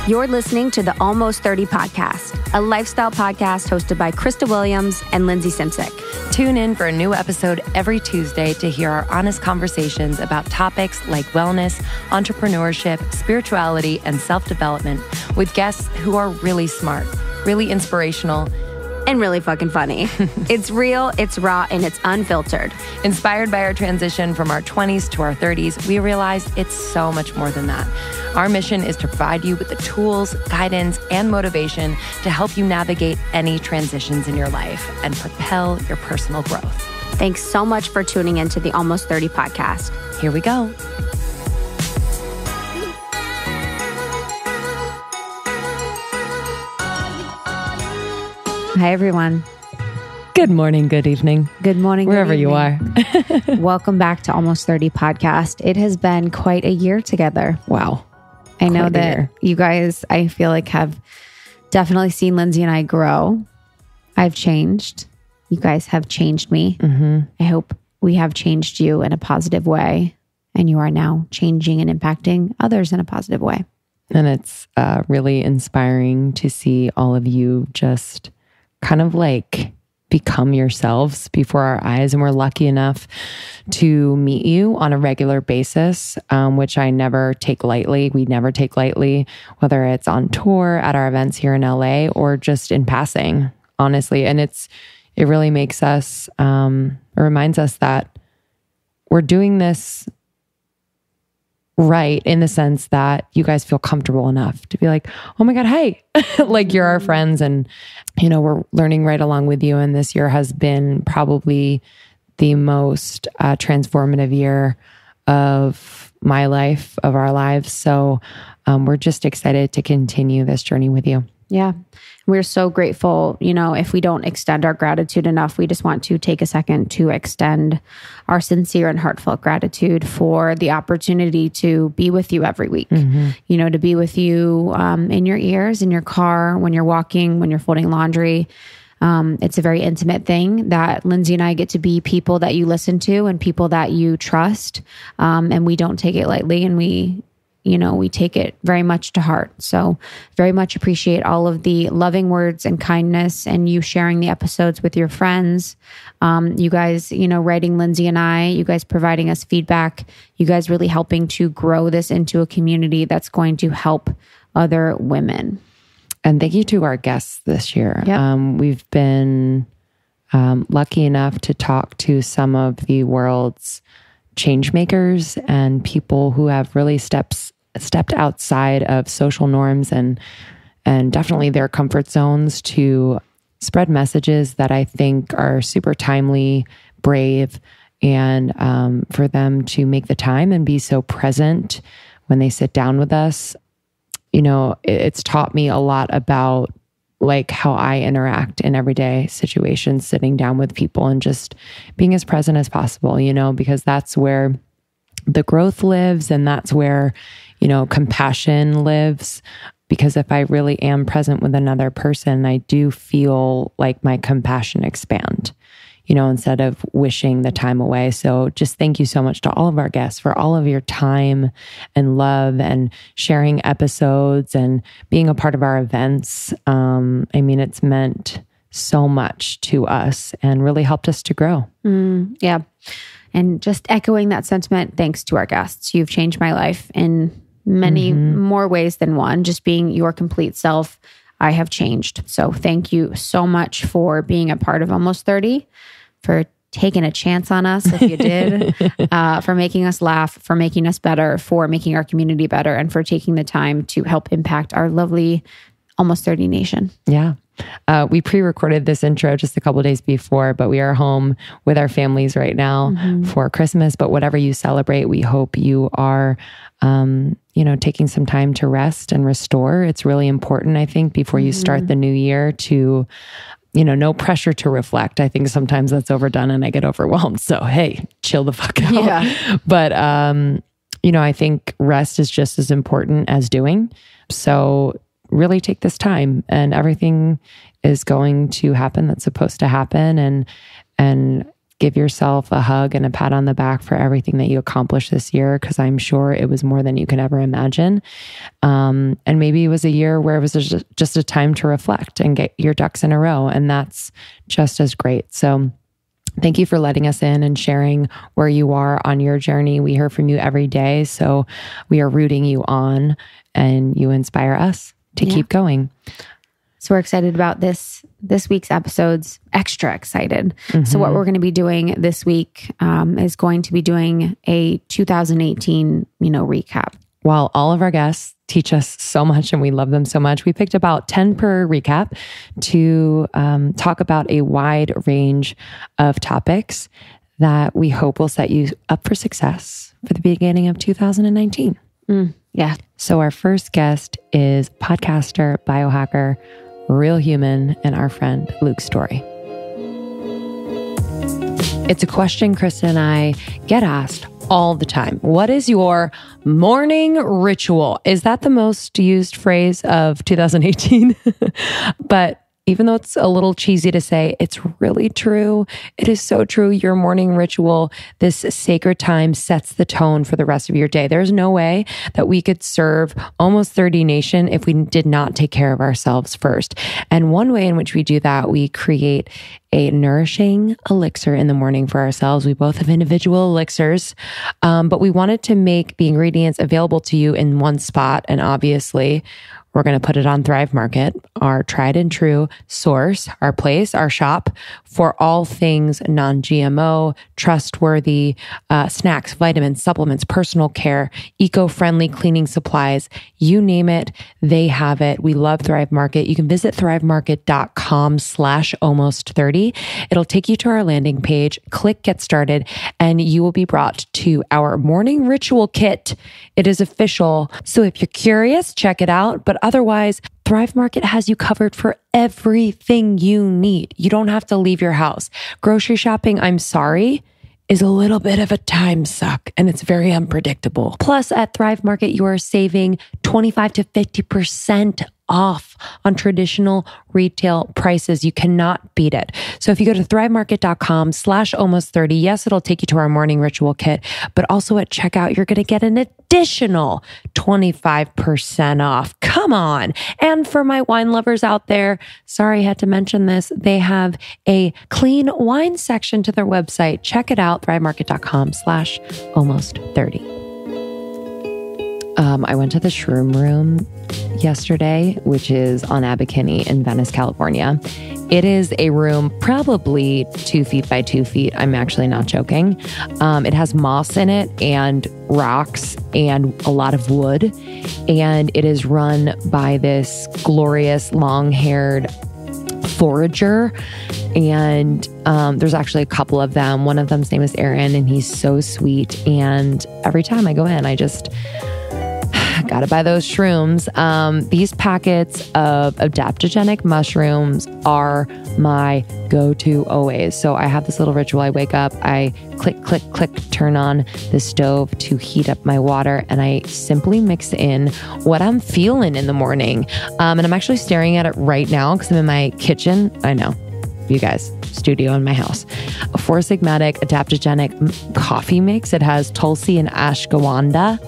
You're listening to the Almost 30 podcast, a lifestyle podcast hosted by Krista Williams and Lindsay Simsick. Tune in for a new episode every Tuesday to hear our honest conversations about topics like wellness, entrepreneurship, spirituality, and self-development with guests who are really smart, really inspirational, and really fucking funny. It's real, it's raw, and it's unfiltered. Inspired by our transition from our 20s to our 30s, we realized it's so much more than that. Our mission is to provide you with the tools, guidance, and motivation to help you navigate any transitions in your life and propel your personal growth. Thanks so much for tuning into the Almost 30 podcast. Here we go. Hi, everyone. Good morning, good evening. Good morning, wherever you are. Welcome back to Almost 30 podcast. It has been quite a year together. Wow. I know that you guys, I feel like, have definitely seen Lindsay and I grow. I've changed. You guys have changed me. Mm-hmm. I hope we have changed you in a positive way, and you are now changing and impacting others in a positive way. And it's really inspiring to see all of you just kind of like become yourselves before our eyes. And we're lucky enough to meet you on a regular basis, which I never take lightly. We never take lightly, whether it's on tour, at our events here in LA, or just in passing, honestly. And it really makes us, it reminds us that we're doing this right in the sense that you guys feel comfortable enough to be like, oh my God, hey, like you're our friends. And, you know, we're learning right along with you. And this year has been probably the most transformative year of my life, of our lives. So we're just excited to continue this journey with you. Yeah. We're so grateful. You know, if we don't extend our gratitude enough, we just want to take a second to extend our sincere and heartfelt gratitude for the opportunity to be with you every week. Mm-hmm. You know, to be with you in your ears, in your car, when you're walking, when you're folding laundry. It's a very intimate thing that Lindsay and I get to be people that you listen to and people that you trust. And we don't take it lightly, and we take it very much to heart. So very much appreciate all of the loving words and kindness, and you sharing the episodes with your friends. You guys, writing Lindsay and I, you guys providing us feedback, you guys really helping to grow this into a community that's going to help other women. And thank you to our guests this year. Yep. We've been lucky enough to talk to some of the world's change makers and people who have really stepped outside of social norms and definitely their comfort zones to spread messages that I think are super timely, brave, and for them to make the time and be so present when they sit down with us. You know, it's taught me a lot about like how I interact in everyday situations, sitting down with people and just being as present as possible, because that's where the growth lives, and that's where, compassion lives. Because if I really am present with another person, I do feel like my compassion expand, instead of wishing the time away. So just thank you so much to all of our guests for all of your time and love and sharing episodes and being a part of our events. It's meant so much to us and really helped us to grow. Yeah. And just echoing that sentiment, thanks to our guests. You've changed my life in many more ways than one. Just being your complete self, I have changed. So thank you so much for being a part of Almost 30, for taking a chance on us if you did, for making us laugh, for making us better, for making our community better, and for taking the time to help impact our lovely Almost 30 nation. Yeah. We pre-recorded this intro just a couple of days before, but we are home with our families right now for Christmas. But whatever you celebrate, we hope you are, taking some time to rest and restore. It's really important, I think, before you start the new year to, no pressure to reflect. I think sometimes that's overdone and I get overwhelmed. So, hey, chill the fuck out. Yeah. But, I think rest is just as important as doing. So really take this time, and everything is going to happen that's supposed to happen, and give yourself a hug and a pat on the back for everything that you accomplished this year, because I'm sure it was more than you could ever imagine. And maybe it was a year where it was just a time to reflect and get your ducks in a row. And that's just as great. So thank you for letting us in and sharing where you are on your journey. We hear from you every day. So we are rooting you on, and you inspire us to keep going. So we're excited about this week's episodes, extra excited. So what we're going to be doing this week is going to be doing a 2018, recap. While all of our guests teach us so much and we love them so much, we picked about 10 per recap to talk about a wide range of topics that we hope will set you up for success for the beginning of 2019. Yeah. So our first guest is podcaster, biohacker, real human, and our friend Luke Story. It's a question Kristen and I get asked all the time. What is your morning ritual? Is that the most used phrase of 2018? But even though it's a little cheesy to say, it's really true. It is so true. Your morning ritual, this sacred time, sets the tone for the rest of your day. There's no way that we could serve Almost 30 Nation if we did not take care of ourselves first. And one way in which we do that, we create a nourishing elixir in the morning for ourselves. We both have individual elixirs, but we wanted to make the ingredients available to you in one spot. And obviously, we're going to put it on Thrive Market, our tried and true source, our place, our shop for all things non-GMO, trustworthy snacks, vitamins, supplements, personal care, eco-friendly cleaning supplies. You name it, they have it. We love Thrive Market. You can visit thrivemarket.com/almost30. It'll take you to our landing page. Click Get Started, and you will be brought to our morning ritual kit. It is official. So if you're curious, check it out. But otherwise, Thrive Market has you covered for everything you need. You don't have to leave your house. Grocery shopping, I'm sorry, is a little bit of a time suck, and it's very unpredictable. Plus, at Thrive Market, you are saving 25 to 50% off on traditional retail prices. You cannot beat it. So if you go to thrivemarket.com/almost30, yes, it'll take you to our morning ritual kit, but also at checkout, you're going to get an additional 25% off. Come on. And for my wine lovers out there, sorry, I had to mention this. They have a clean wine section to their website. Check it out, thrivemarket.com/almost30. I went to the Shroom Room yesterday, which is on Abercrombie in Venice, California. It is a room probably 2 feet by 2 feet. I'm actually not joking. It has moss in it and rocks and a lot of wood. And it is run by this glorious long-haired forager. And there's actually a couple of them. One of them's name is Aaron, and he's so sweet. And every time I go in, I just gotta buy those shrooms. These packets of adaptogenic mushrooms are my go-to always. So I have this little ritual. I wake up, I click, click, click, turn on the stove to heat up my water, and I simply mix in what I'm feeling in the morning. And I'm actually staring at it right now because I'm in my kitchen. I know, you guys, studio in my house. A Four Sigmatic adaptogenic coffee mix. It has Tulsi and ashwagandha.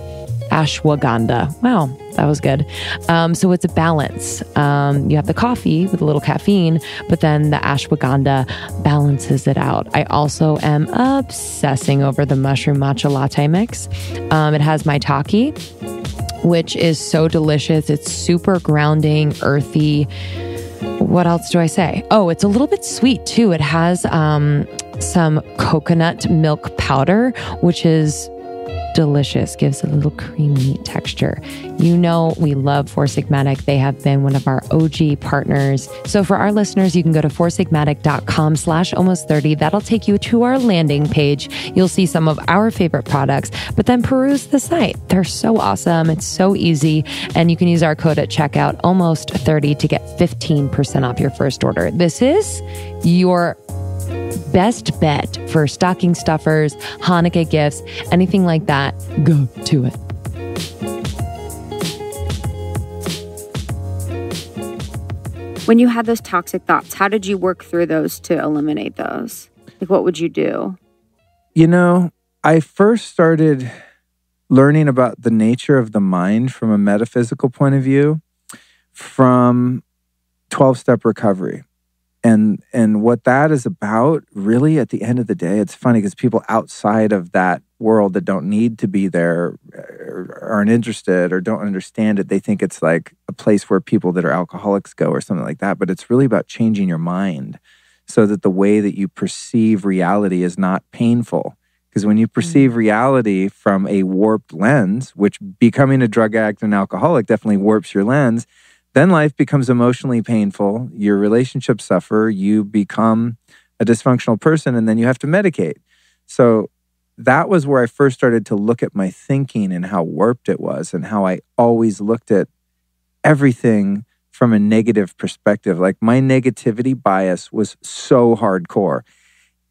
Wow, that was good. So it's a balance. You have the coffee with a little caffeine, but then the ashwagandha balances it out. I also am obsessing over the mushroom matcha latte mix. It has maitake, which is so delicious. It's super grounding, earthy. What else do I say? Oh, it's a little bit sweet too. It has some coconut milk powder, which is delicious, gives a little creamy texture. You know, we love Four Sigmatic. They have been one of our OG partners. So for our listeners, you can go to foursigmatic.com/almost30. That'll take you to our landing page. You'll see some of our favorite products, but then peruse the site. They're so awesome. It's so easy. And you can use our code at checkout, almost30, to get 15% off your first order. This is your best bet for stocking stuffers, Hanukkah gifts, anything like that. Go to it. When you had those toxic thoughts, how did you work through those to eliminate those? Like, what would you do? You know, I first started learning about the nature of the mind from a metaphysical point of view from 12-step recovery. And what that is about, really, at the end of the day, it's funny because people outside of that world that don't need to be there or aren't interested or don't understand it, they think it's like a place where people that are alcoholics go or something like that. But it's really about changing your mind so that the way that you perceive reality is not painful. Because when you perceive reality from a warped lens, which becoming a drug addict and alcoholic definitely warps your lens, then life becomes emotionally painful. Your relationships suffer. You become a dysfunctional person, and then you have to medicate. So that was where I first started to look at my thinking and how warped it was and how I always looked at everything from a negative perspective. Like my negativity bias was so hardcore.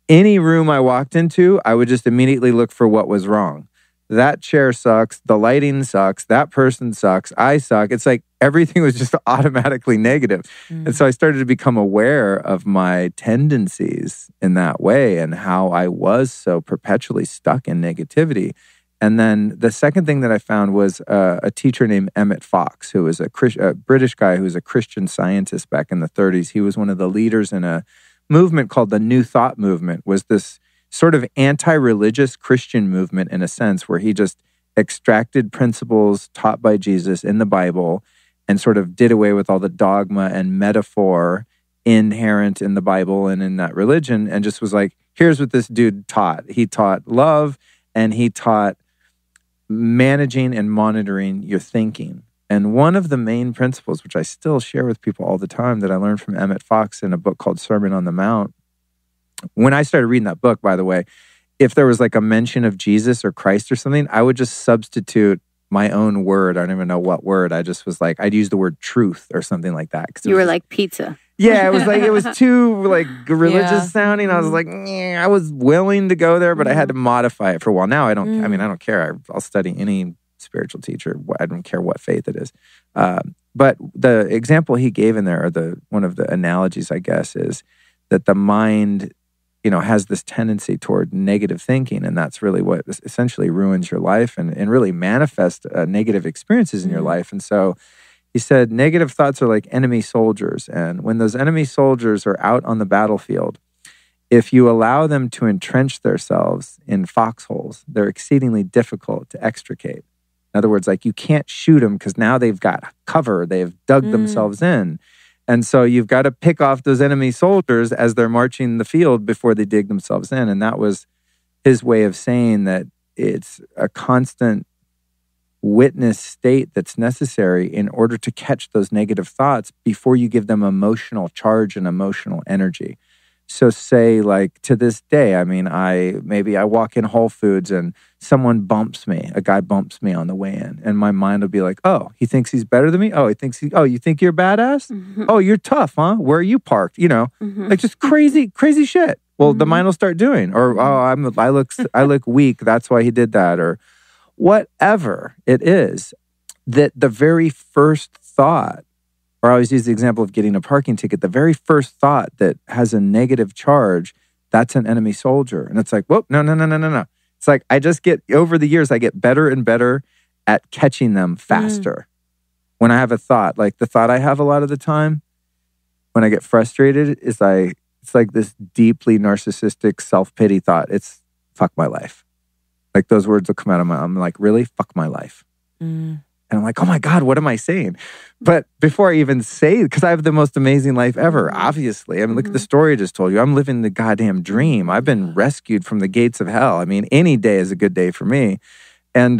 Any room I walked into, I would just immediately look for what was wrong. That chair sucks. The lighting sucks. That person sucks. I suck. It's like everything was just automatically negative. And so I started to become aware of my tendencies in that way and how I was so perpetually stuck in negativity. And then the second thing that I found was a teacher named Emmett Fox, who was a British guy who was a Christian scientist back in the 30s. He was one of the leaders in a movement called the New Thought movement, was this sort of anti-religious Christian movement in a sense, where he just extracted principles taught by Jesus in the Bible and sort of did away with all the dogma and metaphor inherent in the Bible and in that religion, and just was like, here's what this dude taught. He taught love, and he taught managing and monitoring your thinking. And one of the main principles, which I still share with people all the time, that I learned from Emmett Fox in a book called Sermon on the Mount. When I started reading that book, by the way, if there was like a mention of Jesus or Christ or something, I would just substitute my own word. I don't even know what word. I just was like, I'd use the word truth or something like that. You were like pizza. Yeah, it was like, it was too like religious sounding. I was like, I was willing to go there, but I had to modify it for a while. Now I don't, I mean, I don't care. I'll study any spiritual teacher. I don't care what faith it is. But the example he gave in there, or one of the analogies, I guess, is that the mind, has this tendency toward negative thinking, and that's really what essentially ruins your life and really manifests negative experiences in your life. And so he said, negative thoughts are like enemy soldiers, and when those enemy soldiers are out on the battlefield, if you allow them to entrench themselves in foxholes, they're exceedingly difficult to extricate. In other words, like you can't shoot them because now they've got cover, they've dug themselves in. And so you've got to pick off those enemy soldiers as they're marching the field before they dig themselves in. And that was his way of saying that it's a constant witness state that's necessary in order to catch those negative thoughts before you give them emotional charge and emotional energy. So say like to this day, I mean, I walk in Whole Foods and someone bumps me, a guy bumps me on the way in, and my mind will be like, oh, he thinks he's better than me? Oh, you think you're badass? Oh, you're tough, huh? Where are you parked? Like just crazy shit. Well, the mind will start doing, or I look weak, that's why he did that, or whatever it is, that the very first thought, or I always use the example of getting a parking ticket, the very first thought that has a negative charge, that's an enemy soldier. And it's like, whoop, no. It's like, over the years, I get better and better at catching them faster. When I have a thought, like the thought I have a lot of the time, when I get frustrated, it's like this deeply narcissistic self-pity thought. It's, fuck my life. Like those words will come out of I'm like, really? Fuck my life. And I'm like, oh my God, what am I saying? But before I even say it, because I have the most amazing life ever, obviously. I mean, look at the story I just told you. I'm living the goddamn dream. I've been rescued from the gates of hell. I mean, any day is a good day for me. And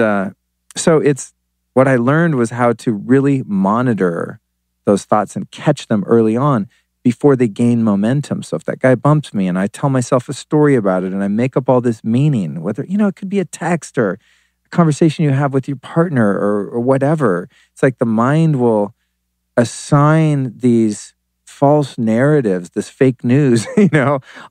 so it's, what I learned was how to really monitor those thoughts and catch them early on before they gain momentum. So if that guy bumps me and I tell myself a story about it and I make up all this meaning, whether, it could be a text or conversation you have with your partner or whatever. It's like the mind will assign these false narratives, this fake news,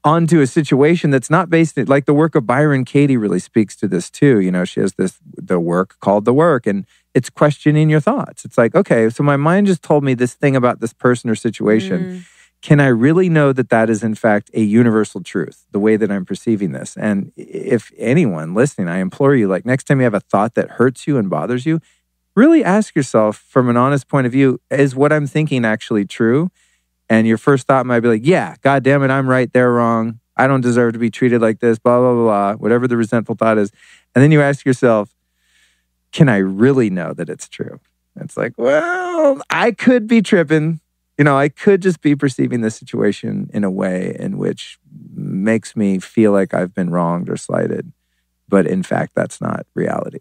onto a situation that's not based in, like the work of Byron Katie really speaks to this too. She has the work called The Work, and it's questioning your thoughts. It's like, okay, so my mind just told me this thing about this person or situation. can I really know that that is in fact a universal truth, the way that I'm perceiving this? And if anyone listening, I implore you, like next time you have a thought that hurts you and bothers you, really ask yourself from an honest point of view, is what I'm thinking actually true? And your first thought might be like, yeah, God damn it, I'm right, they're wrong. I don't deserve to be treated like this, blah, blah, blah, blah, whatever the resentful thought is. And then you ask yourself, can I really know that it's true? It's like, well, I could be tripping. I could just be perceiving this situation in a way in which makes me feel like I've been wronged or slighted. But in fact, that's not reality.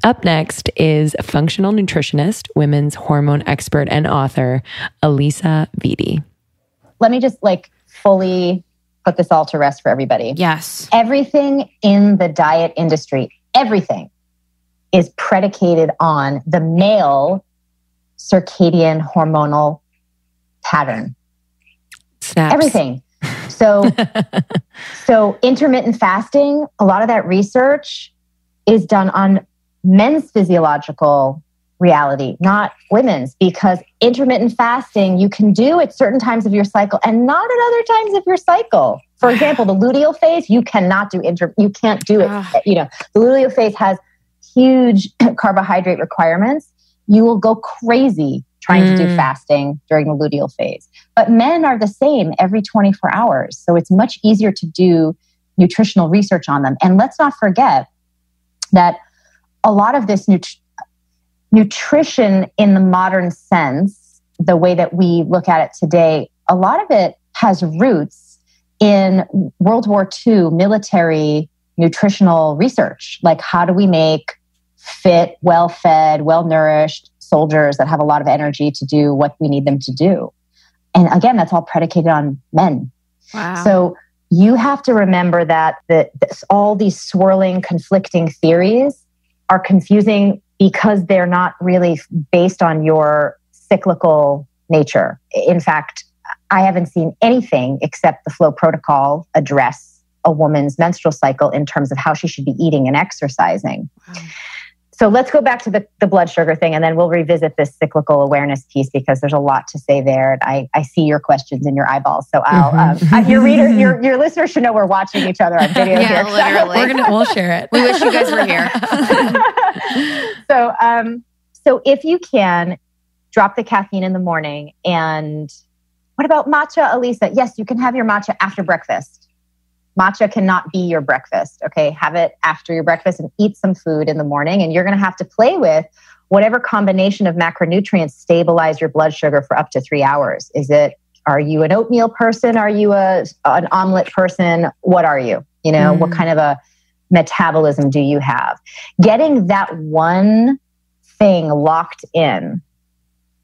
Up next is functional nutritionist, women's hormone expert, and author, Elisa Vitti. Let me just fully put this all to rest for everybody. Yes. Everything in the diet industry, everything is predicated on the male circadian hormonal pattern. Snaps. Everything. So intermittent fasting, a lot of that research is done on men's physiological reality, not women's, because intermittent fasting you can do at certain times of your cycle and not at other times of your cycle. For example, the luteal phase, you cannot do you can't do it. The luteal phase has huge carbohydrate requirements. You will go crazy trying to do fasting during the luteal phase. But men are the same every 24 hours. So it's much easier to do nutritional research on them. And let's not forget that a lot of this nutrition in the modern sense, the way that we look at it today, a lot of it has roots in World War II military nutritional research. Like, how do we make fit, well-fed, well-nourished soldiers that have a lot of energy to do what we need them to do? And again, that's all predicated on men. Wow. So you have to remember that all these swirling, conflicting theories are confusing because they're not really based on your cyclical nature. In fact, I haven't seen anything except the Flow Protocol address a woman's menstrual cycle in terms of how she should be eating and exercising. Wow. So let's go back to the blood sugar thing, and then we'll revisit this cyclical awareness piece because there's a lot to say there. And I see your questions in your eyeballs. So your listeners should know we're watching each other on video here. Literally. We'll share it. We wish you guys were here. So if you can, drop the caffeine in the morning. And what about matcha, Elisa? Yes, you can have your matcha after breakfast. Matcha cannot be your breakfast, okay? Have it after your breakfast and eat some food in the morning. And you're going to have to play with whatever combination of macronutrients stabilize your blood sugar for up to 3 hours. Are you an oatmeal person? Are you an omelet person? What are you? What kind of a metabolism do you have? Getting that one thing locked in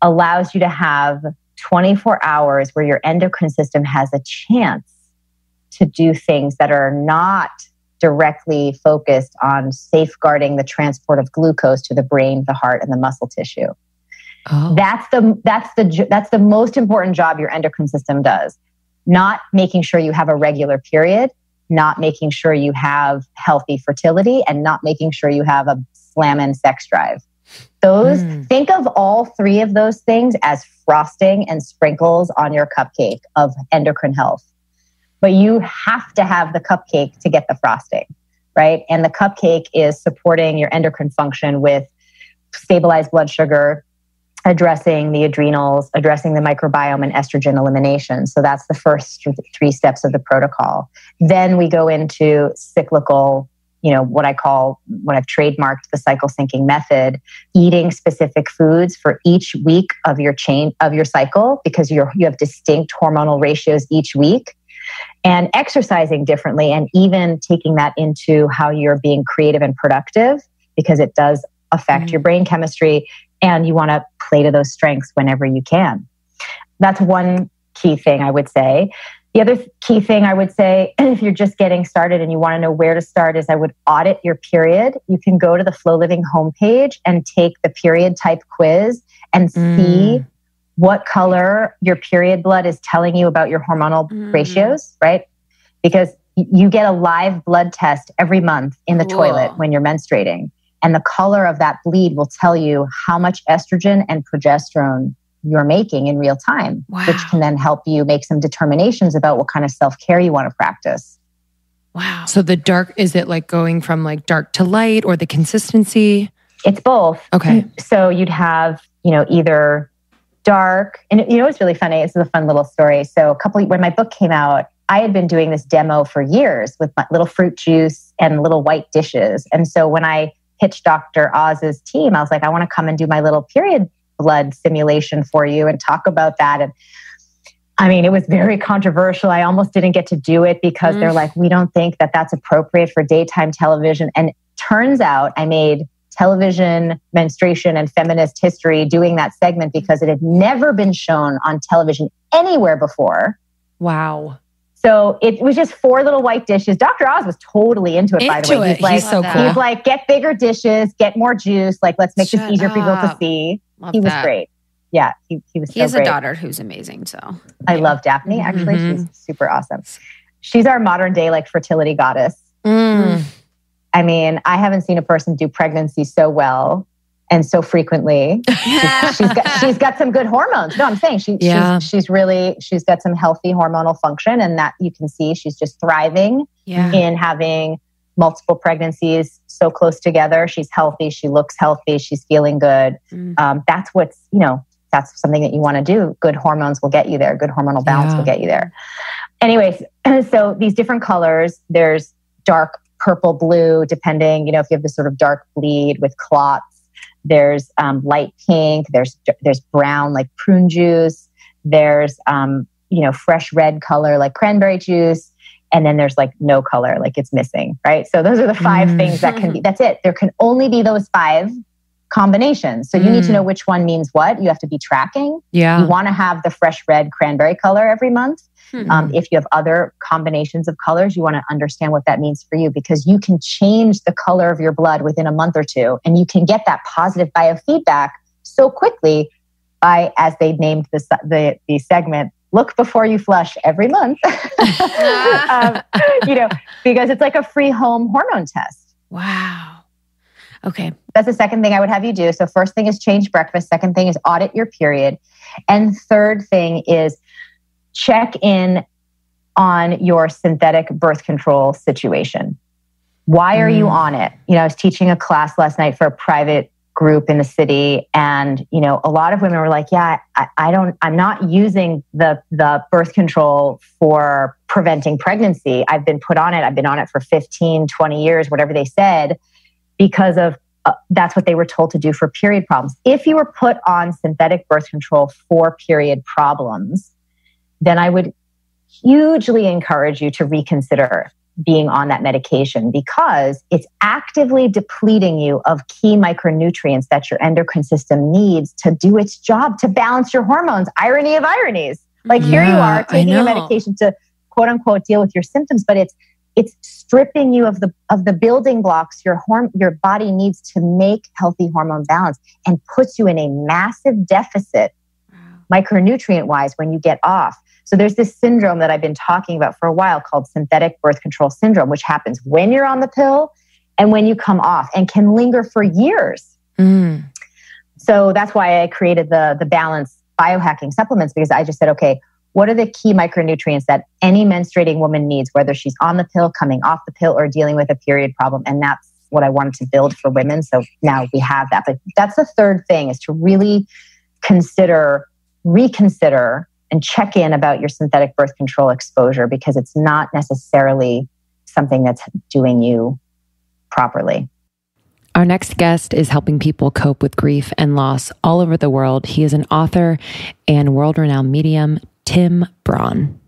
allows you to have 24 hours where your endocrine system has a chance to do things that are not directly focused on safeguarding the transport of glucose to the brain, the heart, and the muscle tissue. Oh. That's the most important job your endocrine system does. Not making sure you have a regular period, not making sure you have healthy fertility, and not making sure you have a slamming sex drive. Think of all three of those things as frosting and sprinkles on your cupcake of endocrine health. But you have to have the cupcake to get the frosting, right? And the cupcake is supporting your endocrine function with stabilized blood sugar, addressing the adrenals, addressing the microbiome, and estrogen elimination. So that's the first 3 steps of the protocol. Then we go into cyclical, what I've trademarked the cycle syncing method, eating specific foods for each week of your cycle, because you have distinct hormonal ratios each week. And exercising differently, and even taking that into how you're being creative and productive, because it does affect your brain chemistry, and you want to play to those strengths whenever you can. That's one key thing I would say. The other key thing I would say, if you're just getting started and you want to know where to start, is I would audit your period. You can go to the Flow Living homepage and take the period type quiz and see what color your period blood is telling you about your hormonal ratios, right? Because you get a live blood test every month in the toilet when you're menstruating. And the color of that bleed will tell you how much estrogen and progesterone you're making in real time, which can then help you make some determinations about what kind of self-care you want to practice. Wow. So the dark, is it like going from like dark to light, or the consistency? It's both. Okay. So you'd have, either dark, and it's really funny. This is a fun little story. So when my book came out, I had been doing this demo for years with my little fruit juice and little white dishes. And so when I pitched Dr. Oz's team, I was like, I want to come and do my little period blood simulation for you and talk about that. And I mean, it was very controversial. I almost didn't get to do it because they're like, we don't think that that's appropriate for daytime television. And turns out I made television, menstruation, and feminist history doing that segment because it had never been shown on television anywhere before. Wow. So it was just 4 little white dishes. Dr. Oz was totally into it, by the way. He's so cool. He's like, get bigger dishes, get more juice. Like, let's make this easier for people to see. He was great. Yeah, he was so great. He has a daughter who's amazing, so. I love Daphne, actually. She's super awesome. She's our modern day, like, fertility goddess. I mean, I haven't seen a person do pregnancy so well and so frequently. She's got some good hormones. No, I'm saying she's got some healthy hormonal function, and that you can see she's just thriving in having multiple pregnancies so close together. She's healthy. She looks healthy. She's feeling good. That's that's something that you want to do. Good hormones will get you there. Good hormonal balance will get you there. Anyways, so these different colors, there's dark purple, blue, depending, if you have this sort of dark bleed with clots. There's light pink. There's brown, like prune juice. There's fresh red color, like cranberry juice. And then there's like no color, like it's missing, right? So those are the 5 things that can be. That's it. There can only be those 5 combinations. So you need to know which one means what. You have to be tracking. Yeah. You want to have the fresh red cranberry color every month. If you have other combinations of colors, you want to understand what that means for you, because you can change the color of your blood within a month or 2, and you can get that positive biofeedback so quickly by, as they named the segment, look before you flush every month, because it's like a free home hormone test. Wow. Okay. That's the second thing I would have you do. So first thing is change breakfast. Second thing is audit your period. And third thing is check in on your synthetic birth control situation. Why are you on it? I was teaching a class last night for a private group in the city. And, a lot of women were like, I'm not using the birth control for preventing pregnancy. I've been put on it. I've been on it for 15, 20 years, whatever they said, because of that's what they were told to do for period problems. If you were put on synthetic birth control for period problems, then I would hugely encourage you to reconsider being on that medication, because it's actively depleting you of key micronutrients that your endocrine system needs to do its job, to balance your hormones. Irony of ironies. Like here you are taking a medication to quote unquote deal with your symptoms, but it's stripping you of the building blocks your body needs to make healthy hormone balance, and puts you in a massive deficit micronutrient wise when you get off. So there's this syndrome that I've been talking about for a while called synthetic birth control syndrome, which happens when you're on the pill and when you come off, and can linger for years. So that's why I created the Balance biohacking supplements, because I just said, okay, what are the key micronutrients that any menstruating woman needs, whether she's on the pill, coming off the pill, or dealing with a period problem? And that's what I wanted to build for women. So now we have that. But that's the third thing, is to really reconsider, and check in about your synthetic birth control exposure, because it's not necessarily something that's doing you properly. Our next guest is helping people cope with grief and loss all over the world. He is an author and world-renowned medium, Tim Braun.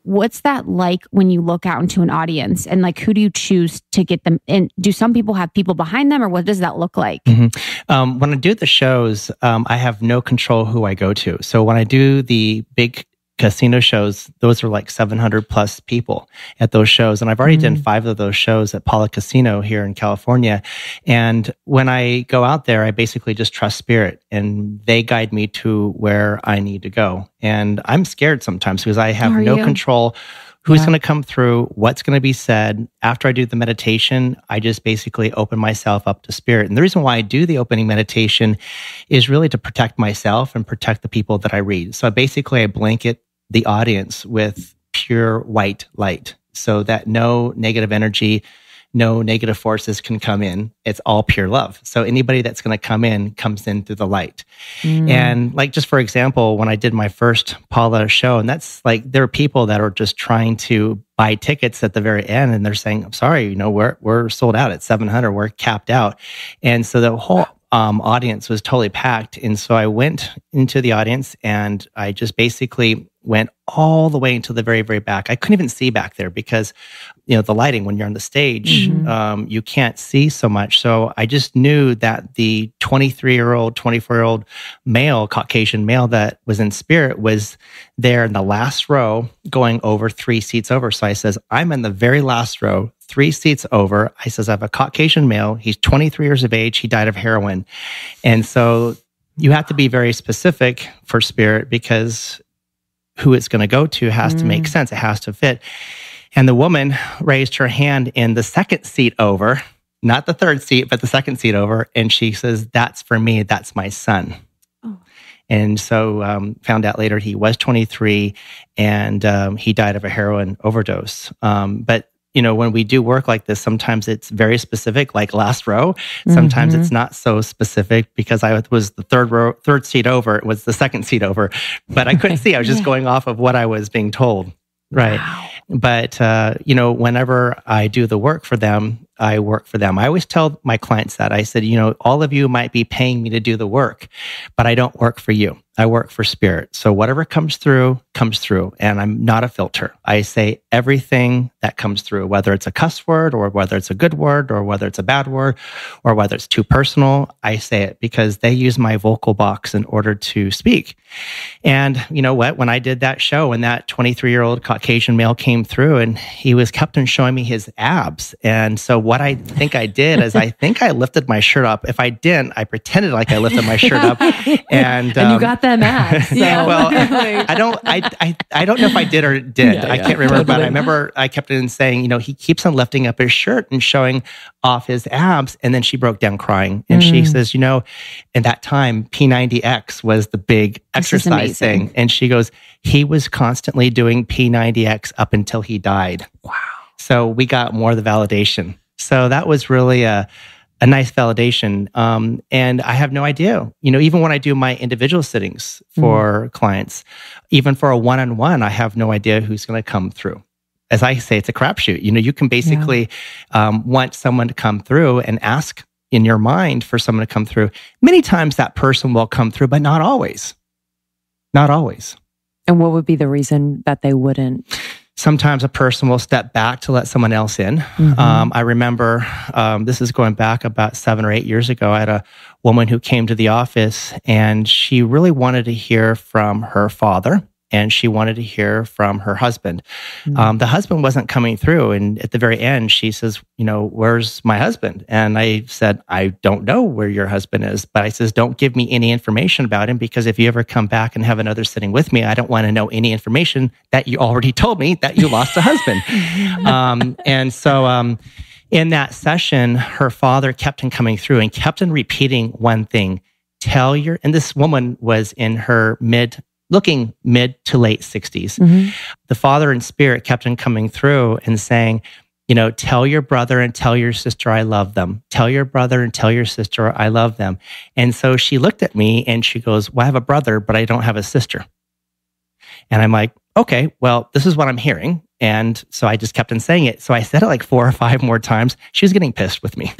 What's that like when you look out into an audience, and like, who do you choose to get them in? Do some people have people behind them, or what does that look like? When I do the shows, I have no control who I go to. So when I do the big casino shows, those are like 700 plus people at those shows. And I've already done 5 of those shows at Paula Casino here in California. And when I go out there, I basically just trust spirit, and they guide me to where I need to go. And I'm scared sometimes because I have Are no you? control who's going to come through, what's going to be said. After I do the meditation, I just basically open myself up to spirit. And the reason why I do the opening meditation is really to protect myself and protect the people that I read. So basically, I blanket the audience with pure white light so that no negative energy, no negative forces can come in. It's all pure love. So anybody that's going to come in comes in through the light. And like, just for example, when I did my first Paula show, and that's like, there are people that are just trying to buy tickets at the very end, and they're saying, I'm sorry, you know, we're sold out at 700, we're capped out. And so the whole audience was totally packed. And so I went into the audience and I just basically went all the way into the very, very back. I couldn't even see back there because, you know, the lighting, when you're on the stage, you can't see so much. So I just knew that the 23-year-old, 24-year-old male, Caucasian male that was in spirit was there in the last row, going over 3 seats over. So I says, I'm in the very last row, 3 seats over. I says, I have a Caucasian male. He's 23 years of age. He died of heroin. And so you have to be very specific for spirit because who it's going to go to has to make sense. It has to fit. And the woman raised her hand in the second seat over, not the third seat, but the second seat over. And she says, that's for me. That's my son. Oh. And so found out later he was 23 and he died of a heroin overdose. But you know, when we do work like this, sometimes it's very specific, like last row. Sometimes it's not so specific because I was the third seat over. It was the second seat over, but I couldn't see. I was just going off of what I was being told. Right. Wow. But, you know, whenever I do the work for them, I work for them. I always tell my clients that. I said, you know, all of you might be paying me to do the work, but I don't work for you. I work for spirit. So whatever comes through, and I'm not a filter. I say everything that comes through, whether it's a cuss word or whether it's a good word or whether it's a bad word or whether it's too personal, I say it because they use my vocal box in order to speak. And you know what? When I did that show and that 23-year-old Caucasian male came through and he kept on showing me his abs. And so what I think I did is I think I lifted my shirt up. If I didn't, I pretended like I lifted my shirt up. And you got them abs. So. Yeah, well, I don't know if I did or didn't. I can't remember, but I remember I kept on saying, you know, he keeps on lifting up his shirt and showing off his abs. And then she broke down crying. And she says, you know, in that time, P90X was the big exercise thing. And she goes, he was constantly doing P90X up until he died. Wow. So we got more of the validation. So that was really a nice validation. And I have no idea, you know, even when I do my individual sittings for clients, even for a one-on-one, I have no idea who's going to come through. As I say, it's a crapshoot. You know, you can basically want someone to come through and ask in your mind for someone to come through. Many times that person will come through, but not always. Not always. And what would be the reason that they wouldn't? Sometimes a person will step back to let someone else in. I remember, this is going back about 7 or 8 years ago, I had a woman who came to the office and she really wanted to hear from her father and she wanted to hear from her husband. The husband wasn't coming through. And at the very end, she says, you know, where's my husband? And I said, I don't know where your husband is. But I says, don't give me any information about him because if you ever come back and have another sitting with me, I don't want to know any information that you already told me that you lost a husband. And so in that session, her father kept on coming through and kept on repeating one thing. And this woman was in her looking mid to late 60s. The father in spirit kept on coming through and saying, you know, tell your brother and tell your sister I love them. Tell your brother and tell your sister I love them. And so she looked at me and she goes, well, I have a brother, but I don't have a sister. And I'm like, okay, well, this is what I'm hearing. And so I just kept on saying it. So I said it like 4 or 5 more times. She was getting pissed with me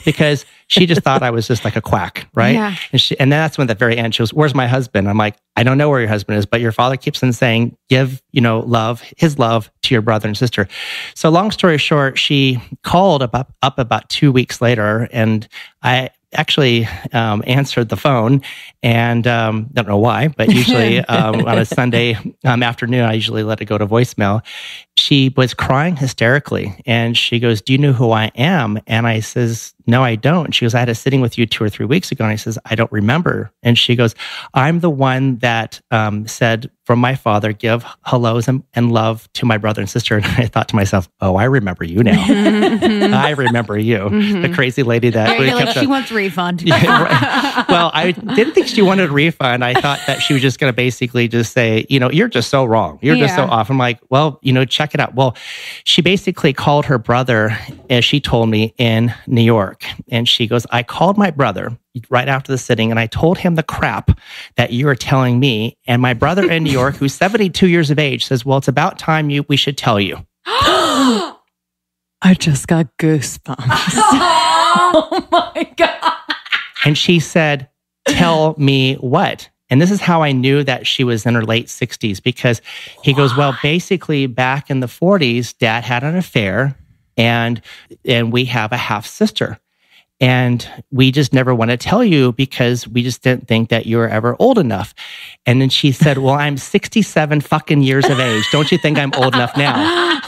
because she just thought I was just like a quack, right? Yeah. And then that's when at the very end, she goes, where's my husband? I'm like, I don't know where your husband is, but your father keeps on saying, give, you know, his love to your brother and sister. So long story short, she called up about 2 weeks later and I actually answered the phone and don't know why, but usually on a Sunday afternoon, I usually let it go to voicemail. she was crying hysterically. And she goes, do you know who I am? And I says, no, I don't. She goes, I had a sitting with you 2 or 3 weeks ago. And I says, I don't remember. And she goes, I'm the one that said from my father, give hellos and love to my brother and sister. And I thought to myself, oh, I remember you now. I remember you. The crazy lady that... You're like, she wants a refund. Yeah, right. Well, I didn't think she wanted a refund. I thought that she was just going to basically just say, you're just so wrong. You're just so off. I'm like, well, check it out. Well, she basically called her brother, as she told me, in New York. And she goes, I called my brother right after the sitting and I told him the crap that you were telling me. And my brother in New York, who's 72 years of age, says, well, it's about time we should tell you. I just got goosebumps. Oh my God. And she said, tell me what? And this is how I knew that she was in her late 60s, because he goes, well, basically back in the 40s, Dad had an affair and we have a half sister. And we just never want to tell you because we just didn't think that you were ever old enough. And then she said, well, I'm 67 fucking years of age. Don't you think I'm old enough now?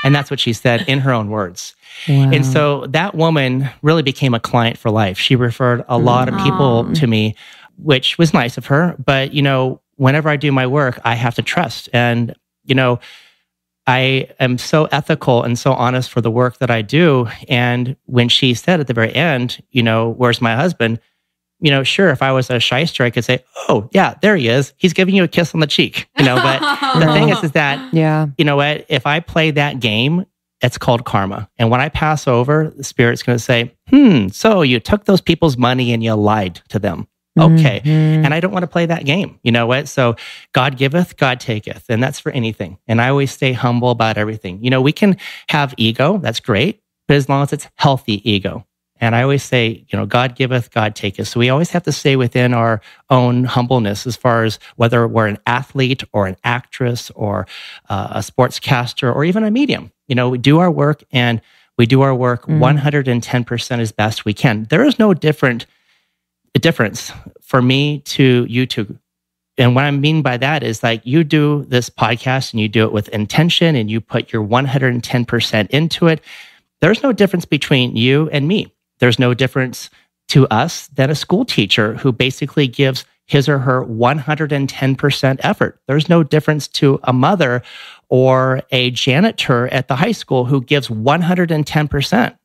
And that's what she said in her own words. Wow. And so that woman really became a client for life. She referred a lot of people to me, which was nice of her. But, whenever I do my work, I have to trust. And, I am so ethical and so honest for the work that I do. And when she said at the very end, where's my husband? Sure, if I was a shyster, I could say, oh, yeah, there he is. He's giving you a kiss on the cheek. But the thing is that, you know what? If I play that game, it's called karma. And when I pass over, the Spirit's going to say, so you took those people's money and you lied to them. Okay. And I don't want to play that game. You know what? So God giveth, God taketh. And that's for anything. And I always stay humble about everything. We can have ego. That's great. But as long as it's healthy ego. And I always say, God giveth, God taketh. So we always have to stay within our own humbleness as far as whether we're an athlete or an actress or a sportscaster or even a medium. We do our work and we do our work 110% as best we can. There is no difference for me to you two. And what I mean by that is like you do this podcast and you do it with intention and you put your 110% into it. There's no difference between you and me. There's no difference to us than a school teacher who basically gives his or her 110% effort. There's no difference to a mother or a janitor at the high school who gives 110%.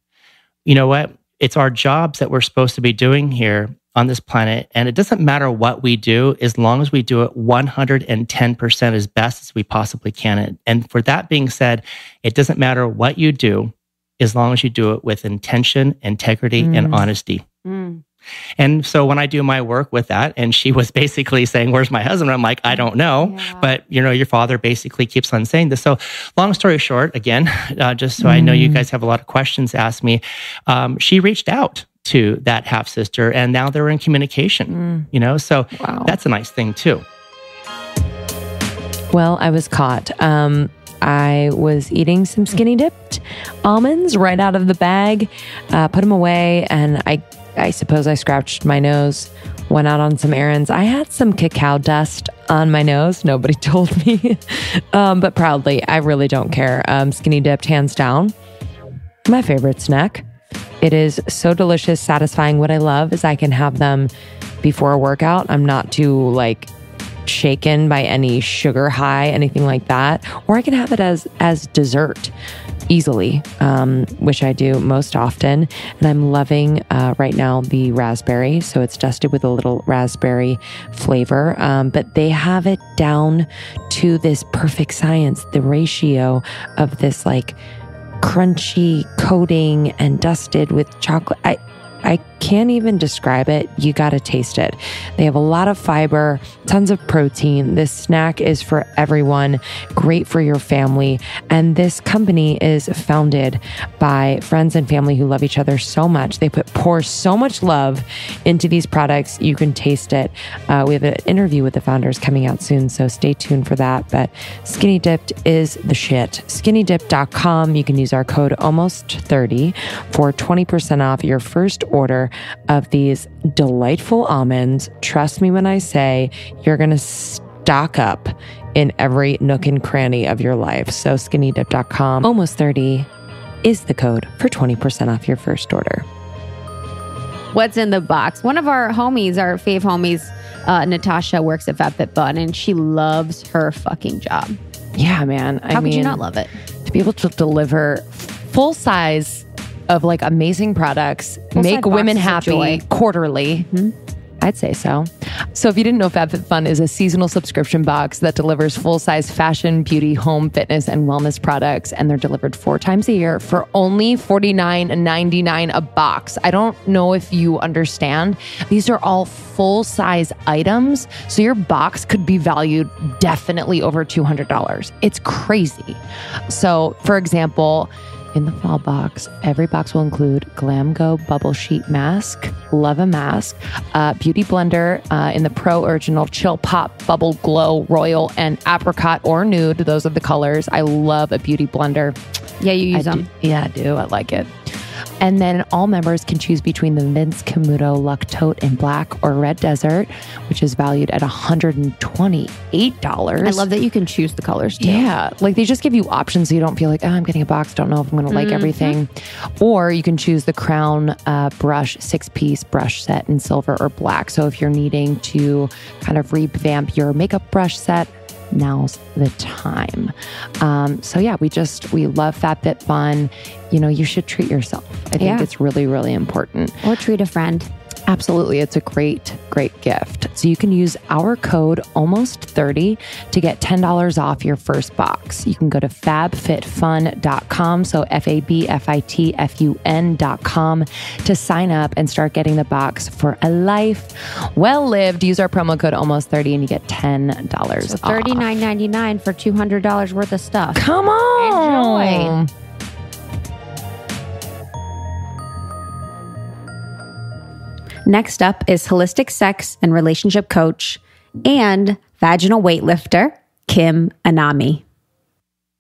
You know what? It's our jobs that we're supposed to be doing here on this planet. And it doesn't matter what we do as long as we do it 110% as best as we possibly can. And for that being said, it doesn't matter what you do as long as you do it with intention, integrity, and honesty. And so when I do my work with that, and she was basically saying, where's my husband? I'm like, I don't know. Yeah. But, your father basically keeps on saying this. So long story short, again, just so I know you guys have a lot of questions asked me, she reached out to that half sister and now they're in communication, so that's a nice thing too. Well, I was caught. I was eating some skinny dipped almonds right out of the bag, put them away, and I suppose I scratched my nose, went out on some errands. I had some cacao dust on my nose. Nobody told me, but proudly, I really don't care. Skinny dipped, hands down, my favorite snack. It is so delicious, satisfying. What I love is I can have them before a workout. I'm not too shaken by any sugar high, anything like that. Or I can have it as dessert easily, which I do most often. And I'm loving right now the raspberry. So it's dusted with a little raspberry flavor. But they have it down to this perfect science, the ratio of this crunchy coating and dusted with chocolate. I can't even describe it. You got to taste it. They have a lot of fiber, tons of protein. This snack is for everyone, great for your family. And this company is founded by friends and family who love each other so much. They pour so much love into these products. You can taste it. We have an interview with the founders coming out soon, so stay tuned for that. But Skinny Dipped is the shit. SkinnyDipped.com. You can use our code almost30 for 20% off your first order of these delightful almonds. Trust me when I say you're going to stock up in every nook and cranny of your life. So skinnydip.com, almost 30 is the code for 20% off your first order. What's in the box? One of our homies, our fave homies, Natasha, works at FabFitFun, and she loves her fucking job. Yeah, man. How could you not love it? To be able to deliver full size of like amazing products, make women happy quarterly. I'd say so. So if you didn't know, FabFitFun is a seasonal subscription box that delivers full-size fashion, beauty, home, fitness, and wellness products. And they're delivered 4 times a year for only $49.99 a box. I don't know if you understand. These are all full-size items. So your box could be valued definitely over $200. It's crazy. So for example, in the fall box, every box will include Glam Go Bubble Sheet Mask, love a mask, Beauty Blender in the Pro Original Chill Pop Bubble Glow Royal and Apricot or Nude. Those are the colors. I love a Beauty Blender. Yeah, you use them. Yeah, I do. I like it. And then all members can choose between the Vince Camuto Luck Tote in black or red desert, which is valued at $128. I love that you can choose the colors too. Yeah. Like they just give you options so you don't feel like, oh, I'm getting a box. Don't know if I'm going to like everything. Or you can choose the Crown brush 6-piece brush set in silver or black. So if you're needing to kind of revamp your makeup brush set, now's the time. So yeah, we love FabFitFun. You know, you should treat yourself. I think it's really, really important. Or treat a friend. Absolutely. It's a great, great gift. So you can use our code almost30 to get $10 off your first box. You can go to fabfitfun.com. So FABFITFUN.com to sign up and start getting the box for a life well lived. Use our promo code almost30 and you get $10 so off. $39.99 for $200 worth of stuff. Come on. Enjoy. Next up is holistic sex and relationship coach and vaginal weightlifter, Kim Anami.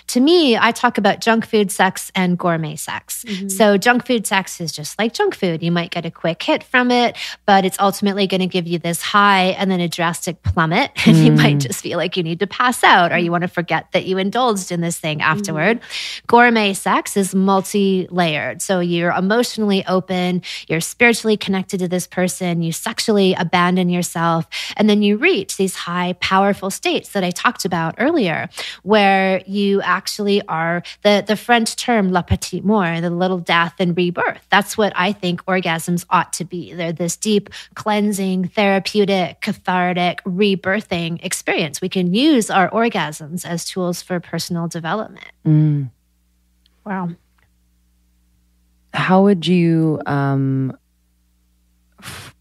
To me, I talk about junk food sex and gourmet sex. So junk food sex is just like junk food. You might get a quick hit from it, but it's ultimately going to give you this high and then a drastic plummet. And you might just feel like you need to pass out or you want to forget that you indulged in this thing afterward. Gourmet sex is multi-layered. So you're emotionally open, you're spiritually connected to this person, you sexually abandon yourself, and then you reach these high, powerful states that I talked about earlier, where you actually are the French term la petite mort, the little death and rebirth. That's what I think orgasms ought to be. They're this deep, cleansing, therapeutic, cathartic, rebirthing experience. We can use our orgasms as tools for personal development. Wow. How would you,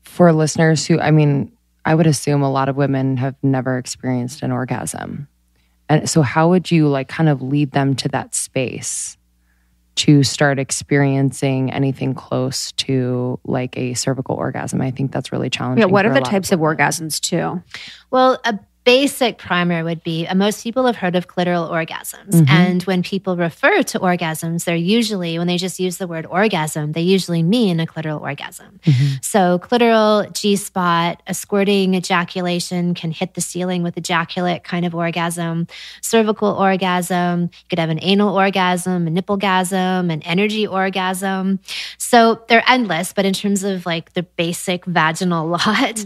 for listeners who, I mean, I would assume a lot of women have never experienced an orgasm. And so how would you like kind of lead them to that space to start experiencing anything close to like a cervical orgasm? I think that's really challenging. Yeah, what are the types of orgasms too? Well, a basic primer would be most people have heard of clitoral orgasms. And when people refer to orgasms, they're usually, when they just use the word orgasm, they usually mean a clitoral orgasm. So clitoral, G-spot, a squirting ejaculation can hit the ceiling with ejaculate kind of orgasm. Cervical orgasm, you could have an anal orgasm, a nipplegasm, an energy orgasm. So they're endless, but in terms of like the basic vaginal lot,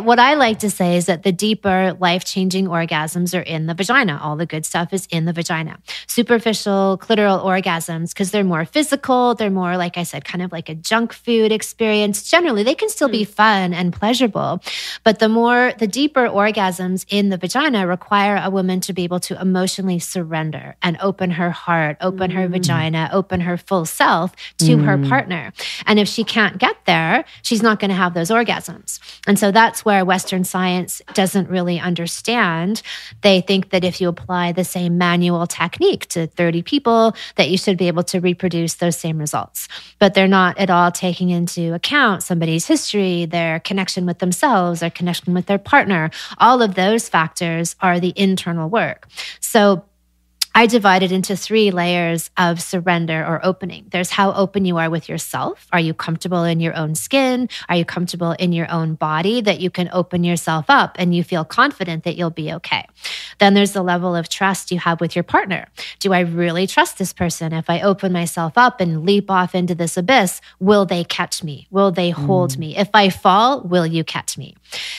what I like to say is that the deeper life-changing orgasms are in the vagina. All the good stuff is in the vagina. Superficial clitoral orgasms, because they're more physical, they're more, like I said, kind of like a junk food experience. Generally, they can still be fun and pleasurable, but the deeper orgasms in the vagina require a woman to be able to emotionally surrender and open her heart, open her vagina, open her full self to her partner. And if she can't get there, she's not going to have those orgasms. And so that's where Western science doesn't really understand. They think that if you apply the same manual technique to 30 people, that you should be able to reproduce those same results. But they're not at all taking into account somebody's history, their connection with themselves, their connection with their partner. All of those factors are the internal work. So I divide it into 3 layers of surrender or opening. There's how open you are with yourself. Are you comfortable in your own skin? Are you comfortable in your own body that you can open yourself up and you feel confident that you'll be okay? Then there's the level of trust you have with your partner. Do I really trust this person? If I open myself up and leap off into this abyss, will they catch me? Will they hold me? If I fall, will you catch me?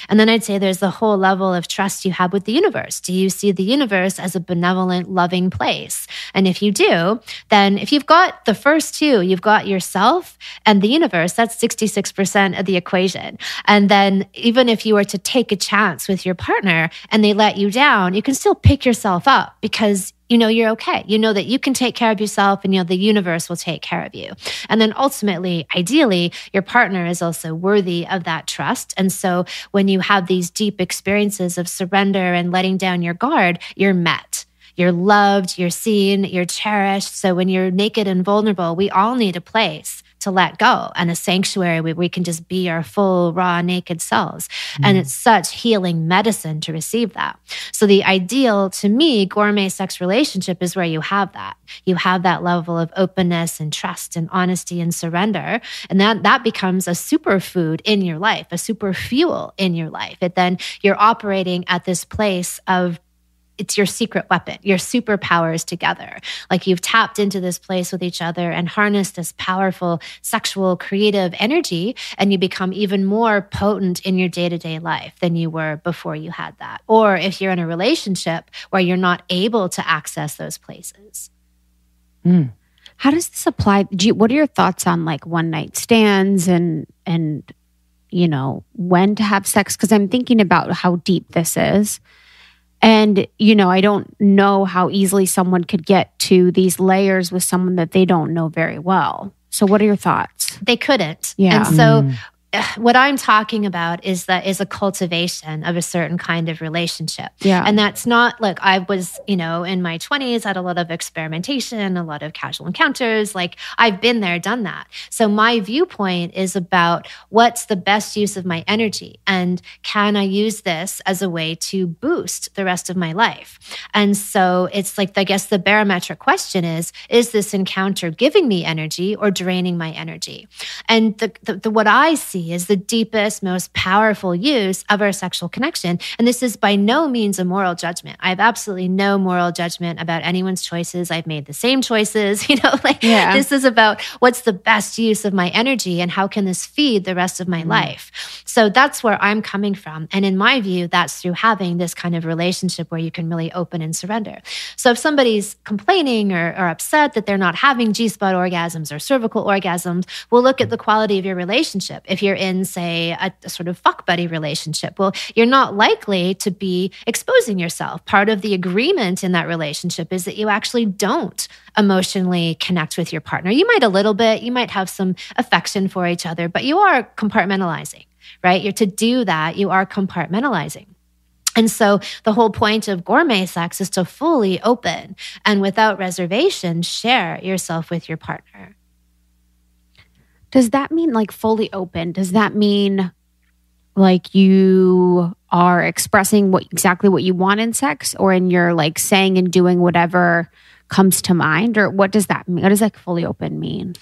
And then I'd say there's the whole level of trust you have with the universe. Do you see the universe as a benevolent, loving place? And if you do, then if you've got the first 2, you've got yourself and the universe, that's 66% of the equation. And then even if you were to take a chance with your partner and they let you down, you can still pick yourself up because you know you're okay. You know that you can take care of yourself and you know the universe will take care of you. And then ultimately, ideally, your partner is also worthy of that trust. And so when you have these deep experiences of surrender and letting down your guard, you're met. You're loved, you're seen, you're cherished. So when you're naked and vulnerable, we all need a place to let go and a sanctuary where we can just be our full, raw, naked selves. And it's such healing medicine to receive that. So the ideal, to me, gourmet sex relationship is where you have that. You have that level of openness and trust and honesty and surrender. And that becomes a superfood in your life, a super fuel in your life. Then you're operating at this place of it's your secret weapon, your superpowers together. Like you've tapped into this place with each other and harnessed this powerful sexual creative energy, and you become even more potent in your day-to-day life than you were before you had that. Or if you're in a relationship where you're not able to access those places. How does this apply? What are your thoughts on like one night stands and you know, when to have sex? Because I'm thinking about how deep this is. And, you know, I don't know how easily someone could get to these layers with someone that they don't know very well. So what are your thoughts? They couldn't. Yeah. And so what I'm talking about is a cultivation of a certain kind of relationship. Yeah. And that's not like I was, you know, in my 20s, had a lot of experimentation, a lot of casual encounters. Like I've been there, done that. So my viewpoint is about what's the best use of my energy and can I use this as a way to boost the rest of my life? And so it's like, I guess the barometric question is this encounter giving me energy or draining my energy? And the what I see is the deepest, most powerful use of our sexual connection. And this is by no means a moral judgment. I have absolutely no moral judgment about anyone's choices. I've made the same choices, you know, This is about what's the best use of my energy and how can this feed the rest of my life? So that's where I'm coming from. And in my view, that's through having this kind of relationship where you can really open and surrender. So if somebody's complaining or upset that they're not having G-spot orgasms or cervical orgasms, we'll look at the quality of your relationship. If you're in, say, a sort of fuck buddy relationship, well, you're not likely to be exposing yourself. Part of the agreement in that relationship is that you actually don't emotionally connect with your partner. You might a little bit, you might have some affection for each other, but you are compartmentalizing, right? You're to do that, you are compartmentalizing. And so the whole point of gourmet sex is to fully open and without reservation, share yourself with your partner. Does that mean like fully open? Does that mean like you are expressing exactly what you want in sex, or in your like saying and doing whatever comes to mind? Or what does that mean? What does like fully open mean?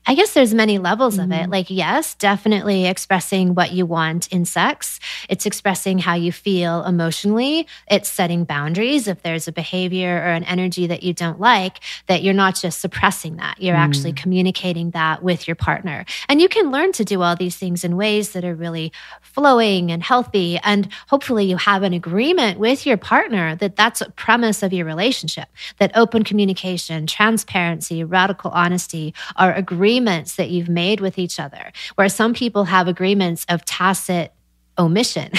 I guess there's many levels of it. Like, yes, definitely expressing what you want in sex. It's expressing how you feel emotionally. It's setting boundaries. If there's a behavior or an energy that you don't like, that you're not just suppressing that. You're actually communicating that with your partner. And you can learn to do all these things in ways that are really flowing and healthy. And hopefully you have an agreement with your partner that that's a premise of your relationship, that open communication, transparency, radical honesty are agreements that you've made with each other, where some people have agreements of tacit omission,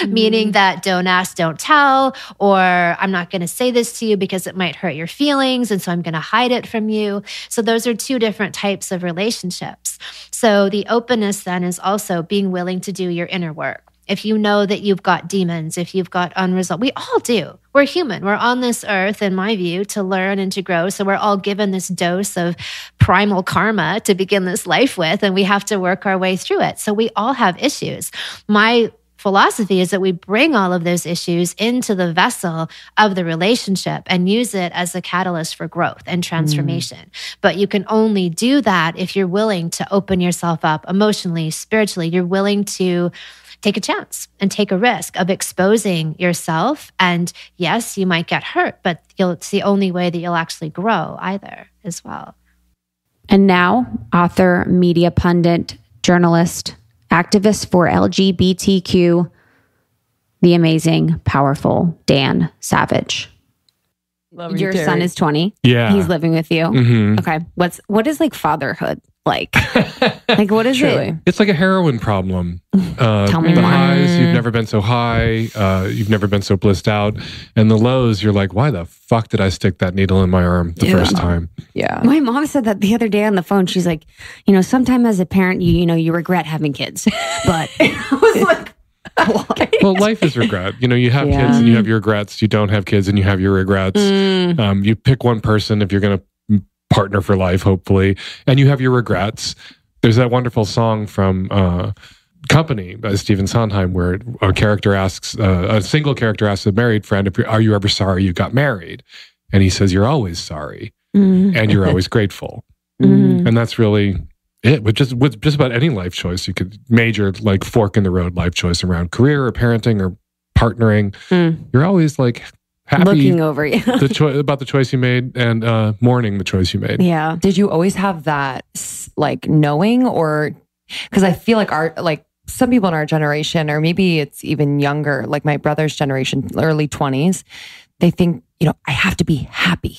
meaning that don't ask, don't tell, or I'm not going to say this to you because it might hurt your feelings, and so I'm going to hide it from you. So those are two different types of relationships. So the openness then is also being willing to do your inner work. If you know that you've got demons, if you've got unresolved, we all do. We're human. We're on this earth, in my view, to learn and to grow. So we're all given this dose of primal karma to begin this life with, and we have to work our way through it. So we all have issues. My philosophy is that we bring all of those issues into the vessel of the relationship and use it as a catalyst for growth and transformation. But you can only do that if you're willing to open yourself up emotionally, spiritually. You're willing to take a chance and take a risk of exposing yourself. And yes, you might get hurt, but it's the only way that you'll actually grow either as well. And now, author, media pundit, journalist, activist for LGBTQ, the amazing, powerful Dan Savage. Love Your Terry. son is 20. Yeah. He's living with you. Mhm. Okay. What is like fatherhood like? Like, what is it? It's like a heroin problem. Tell me the more. highs, you've never been so high. You've never been so blissed out. And the lows, you're like, why the fuck did I stick that needle in my arm the first time? Yeah. My mom said that the other day on the phone. She's like, sometime as a parent, you regret having kids. But I was like, what? Well, life is regret. You have kids and you have your regrets. You don't have kids and you have your regrets. You pick one person if you're going to partner for life, hopefully, and you have your regrets. There's that wonderful song from Company by Stephen Sondheim where a single character asks a married friend, are you ever sorry you got married? And he says, you're always sorry and you're always grateful. And that's really it. With just about any life choice, you could major like fork in the road life choice around career or parenting or partnering. You're always like happy Looking over you. about the choice you made and mourning the choice you made. Yeah. Did you always have that like knowing, or because I feel like some people in our generation, or maybe it's even younger, like my brother's generation, early 20s, they think, I have to be happy,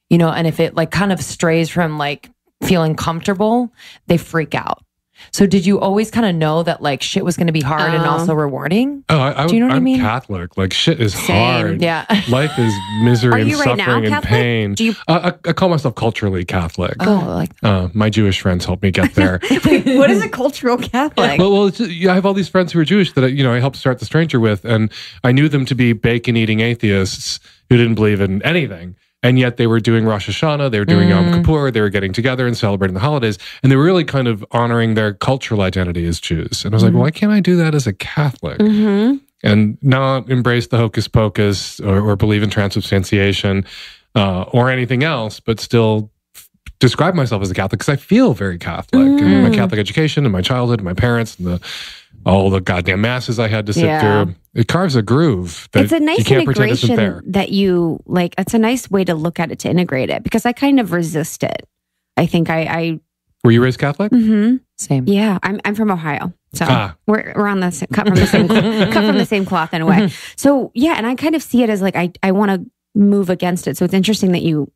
and if it like kind of strays from like feeling comfortable, they freak out. So did you always kind of know that like shit was going to be hard and also rewarding? Oh, Do you know what I mean? I'm Catholic. Like shit is hard. Yeah. Life is misery Are and you right now suffering and Catholic? pain. Do you? I call myself culturally Catholic. Oh, like My Jewish friends helped me get there. What is a cultural Catholic? Well, it's just, I have all these friends who are Jewish that I helped start The Stranger with, and I knew them to be bacon-eating atheists who didn't believe in anything. And yet they were doing Rosh Hashanah, they were doing Yom Kippur, they were getting together and celebrating the holidays. And they were really kind of honoring their cultural identity as Jews. And I was like, why can't I do that as a Catholic? And not embrace the hocus pocus or believe in transubstantiation or anything else, but still describe myself as a Catholic because I feel very Catholic. And my Catholic education and my childhood and my parents and all the goddamn masses I had to sit through. It carves a groove that it's a nice you can't pretend isn't there. integration that you like. It's a nice way to look at it, to integrate it, because I kind of resist it. I think I Were you raised Catholic? same. yeah, I'm from Ohio. So we're on the cut from the same cut from the same cloth in a way. So yeah, and I kind of see it as like I want to move against it. So it's interesting that you,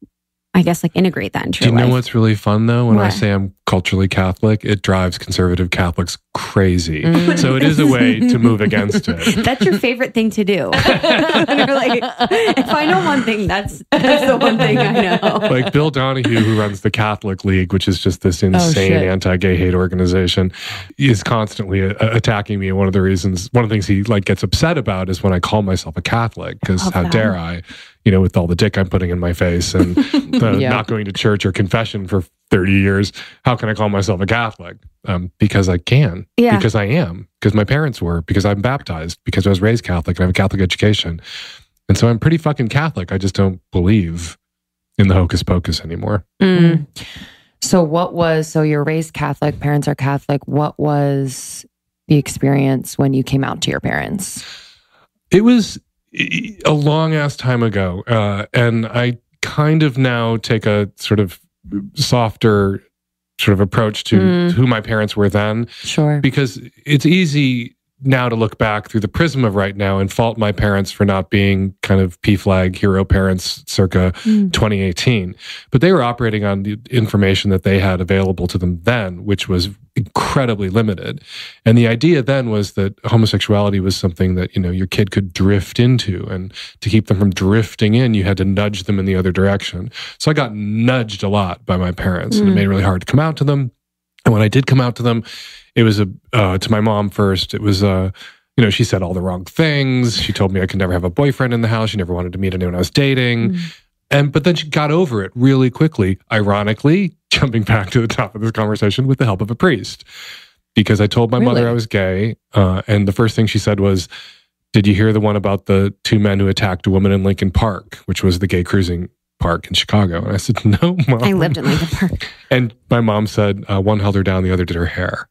I guess, like integrate that into Do you your know life. what's really fun though? When I What? say I'm culturally Catholic, it drives conservative Catholics crazy. So it is a way to move against it. That's your favorite thing to do. And you're like, if I know one thing, that's the one thing I know. Like Bill Donahue, who runs the Catholic League, which is just this insane shit. anti-gay hate organization, is constantly attacking me. And one of the things he like gets upset about is when I call myself a Catholic, because how dare I, with all the dick I'm putting in my face and not going to church or confession for 30 years, how can I call myself a Catholic? Because I can, because I am, because my parents were, because I'm baptized, because I was raised Catholic and I have a Catholic education. And so I'm pretty fucking Catholic. I just don't believe in the hocus pocus anymore. So you're raised Catholic, parents are Catholic. What was the experience when you came out to your parents? It was a long ass time ago. And I kind of now take a sort of softer sort of approach to who my parents were then. Sure. Because it's easy now to look back through the prism of right now and fault my parents for not being kind of P-flag hero parents circa 2018. But they were operating on the information that they had available to them then, which was incredibly limited. And the idea then was that homosexuality was something that, your kid could drift into. And to keep them from drifting in, you had to nudge them in the other direction. So I got nudged a lot by my parents, and it made it really hard to come out to them. And when I did come out to them, it was to my mom first. It was, she said all the wrong things. She told me I could never have a boyfriend in the house. She never wanted to meet anyone I was dating. But then she got over it really quickly, ironically, jumping back to the top of this conversation with the help of a priest. because I told my mother Really? I was gay. And the first thing she said was, "Did you hear the one about the two men who attacked a woman in Lincoln Park, which was the gay cruising park in Chicago?" And I said, "No, Mom." I lived in Lincoln Park. And my mom said, "One held her down, the other did her hair."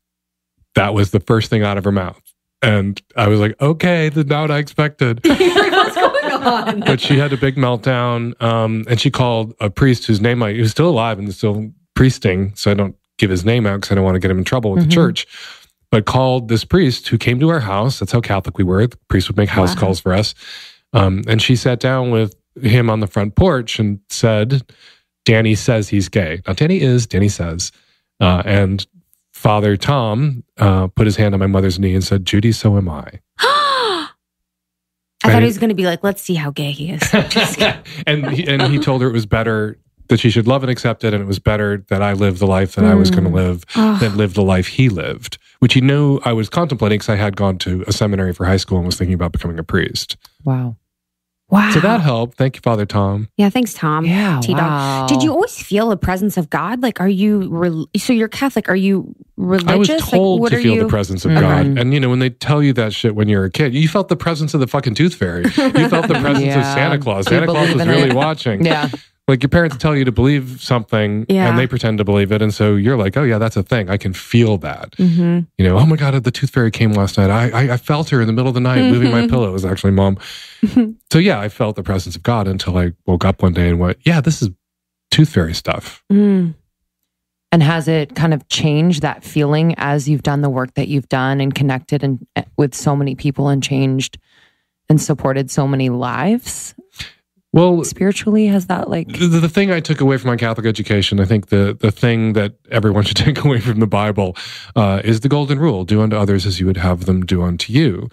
That was the first thing out of her mouth. And I was like, okay, that's not what I expected. What's going on? But she had a big meltdown. And she called a priest whose name he was still alive and still priesting. So I don't give his name out because I don't want to get him in trouble with the church. But called this priest who came to our house. That's how Catholic we were. The priest would make house calls for us. And she sat down with him on the front porch and said, "Danny says he's gay." Not Danny is, Danny says. And Father Tom put his hand on my mother's knee and said, "Judy, so am I." I thought he was going to be like, let's see how gay he is. and he told her it was better that she should love and accept it, and it was better that I lived the life that I was going to live than live the life he lived, which he knew I was contemplating because I had gone to a seminary for high school and was thinking about becoming a priest. Wow. Wow. So that helped. Thank you, Father Tom. Yeah, thanks, Tom. Yeah, T-Dog. wow. Did you always feel the presence of God? Like, are you, so you're Catholic, are you religious? I was told like, to feel the presence of God. And, when they tell you that shit when you're a kid, you felt the presence of the fucking tooth fairy. You felt the presence of Santa Claus. Do you Santa Claus was believe in really it? watching. Yeah. Like your parents tell you to believe something and they pretend to believe it. And so you're like, oh yeah, that's a thing. I can feel that. Oh my God, the tooth fairy came last night. I felt her in the middle of the night moving my pillow. It was actually Mom. So yeah, I felt the presence of God until I woke up one day and went, yeah, this is tooth fairy stuff. And has it kind of changed that feeling as you've done the work that you've done and connected with so many people and changed and supported so many lives? Well, spiritually, has that the thing I took away from my Catholic education, I think the thing that everyone should take away from the Bible is the golden rule: do unto others as you would have them do unto you,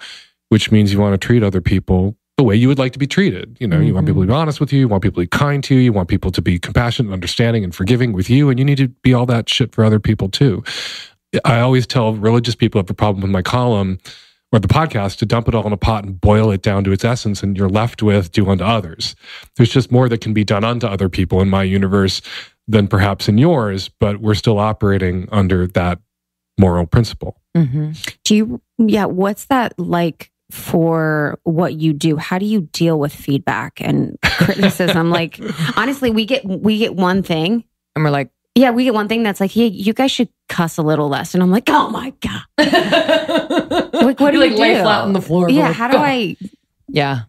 which means you want to treat other people the way you would like to be treated. You want people to be honest with you, you want people to be kind to you, you want people to be compassionate, understanding, and forgiving with you, and you need to be all that shit for other people too. I always tell religious people who have a problem with my column or the podcast to dump it all in a pot and boil it down to its essence, and you're left with do unto others. There's just more that can be done unto other people in my universe than perhaps in yours, but we're still operating under that moral principle. What's that like for what you do? How do you deal with feedback and criticism? Like, honestly, we get one thing and we're like, yeah, we get one thing that's like, hey, you guys should cuss a little less. And I'm like, oh my God. Like, what do you do? Lay flat on the floor. Yeah, how do I? Yeah.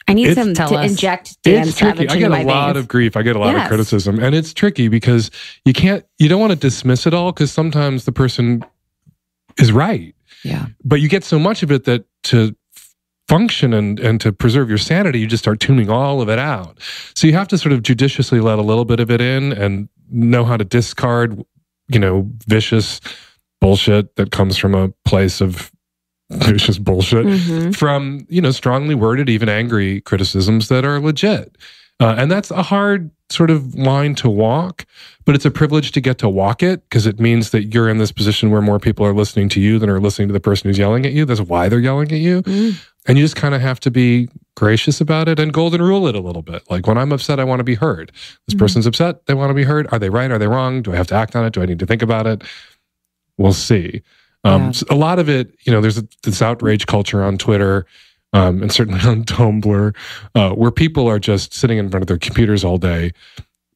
I need some to inject Dan Savage into my veins. I get a lot of grief. I get a lot of criticism. And it's tricky because you don't want to dismiss it all because sometimes the person is right. Yeah. But you get so much of it that to function and to preserve your sanity, you just start tuning all of it out. So you have to sort of judiciously let a little bit of it in and know how to discard, vicious bullshit that comes from a place of vicious bullshit from, strongly worded, even angry criticisms that are legit. And that's a hard sort of line to walk, but it's a privilege to get to walk it because it means that you're in this position where more people are listening to you than are listening to the person who's yelling at you. That's why they're yelling at you. And you just kind of have to be gracious about it and golden rule it a little bit. Like when I'm upset, I want to be heard. This person's upset. They want to be heard. Are they right? Are they wrong? Do I have to act on it? Do I need to think about it? We'll see. So a lot of it, there's this outrage culture on Twitter and certainly on Tumblr where people are just sitting in front of their computers all day,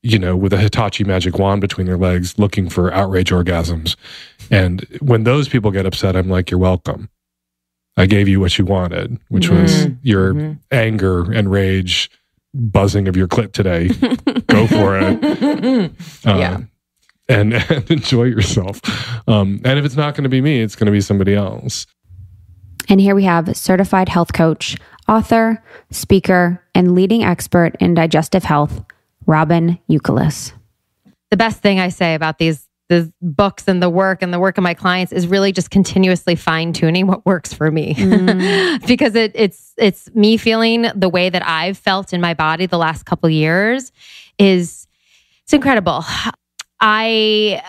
with a Hitachi magic wand between their legs looking for outrage orgasms. And when those people get upset, I'm like, you're welcome. I gave you what you wanted, which was your anger and rage buzzing of your clit today. Go for it. And enjoy yourself. And if it's not going to be me, it's going to be somebody else. And here we have certified health coach, author, speaker, and leading expert in digestive health, Robin Youkilis. The best thing I say about the books and the work of my clients is really just continuously fine tuning what works for me. Because it's me feeling the way that I've felt in my body the last couple years it's incredible. I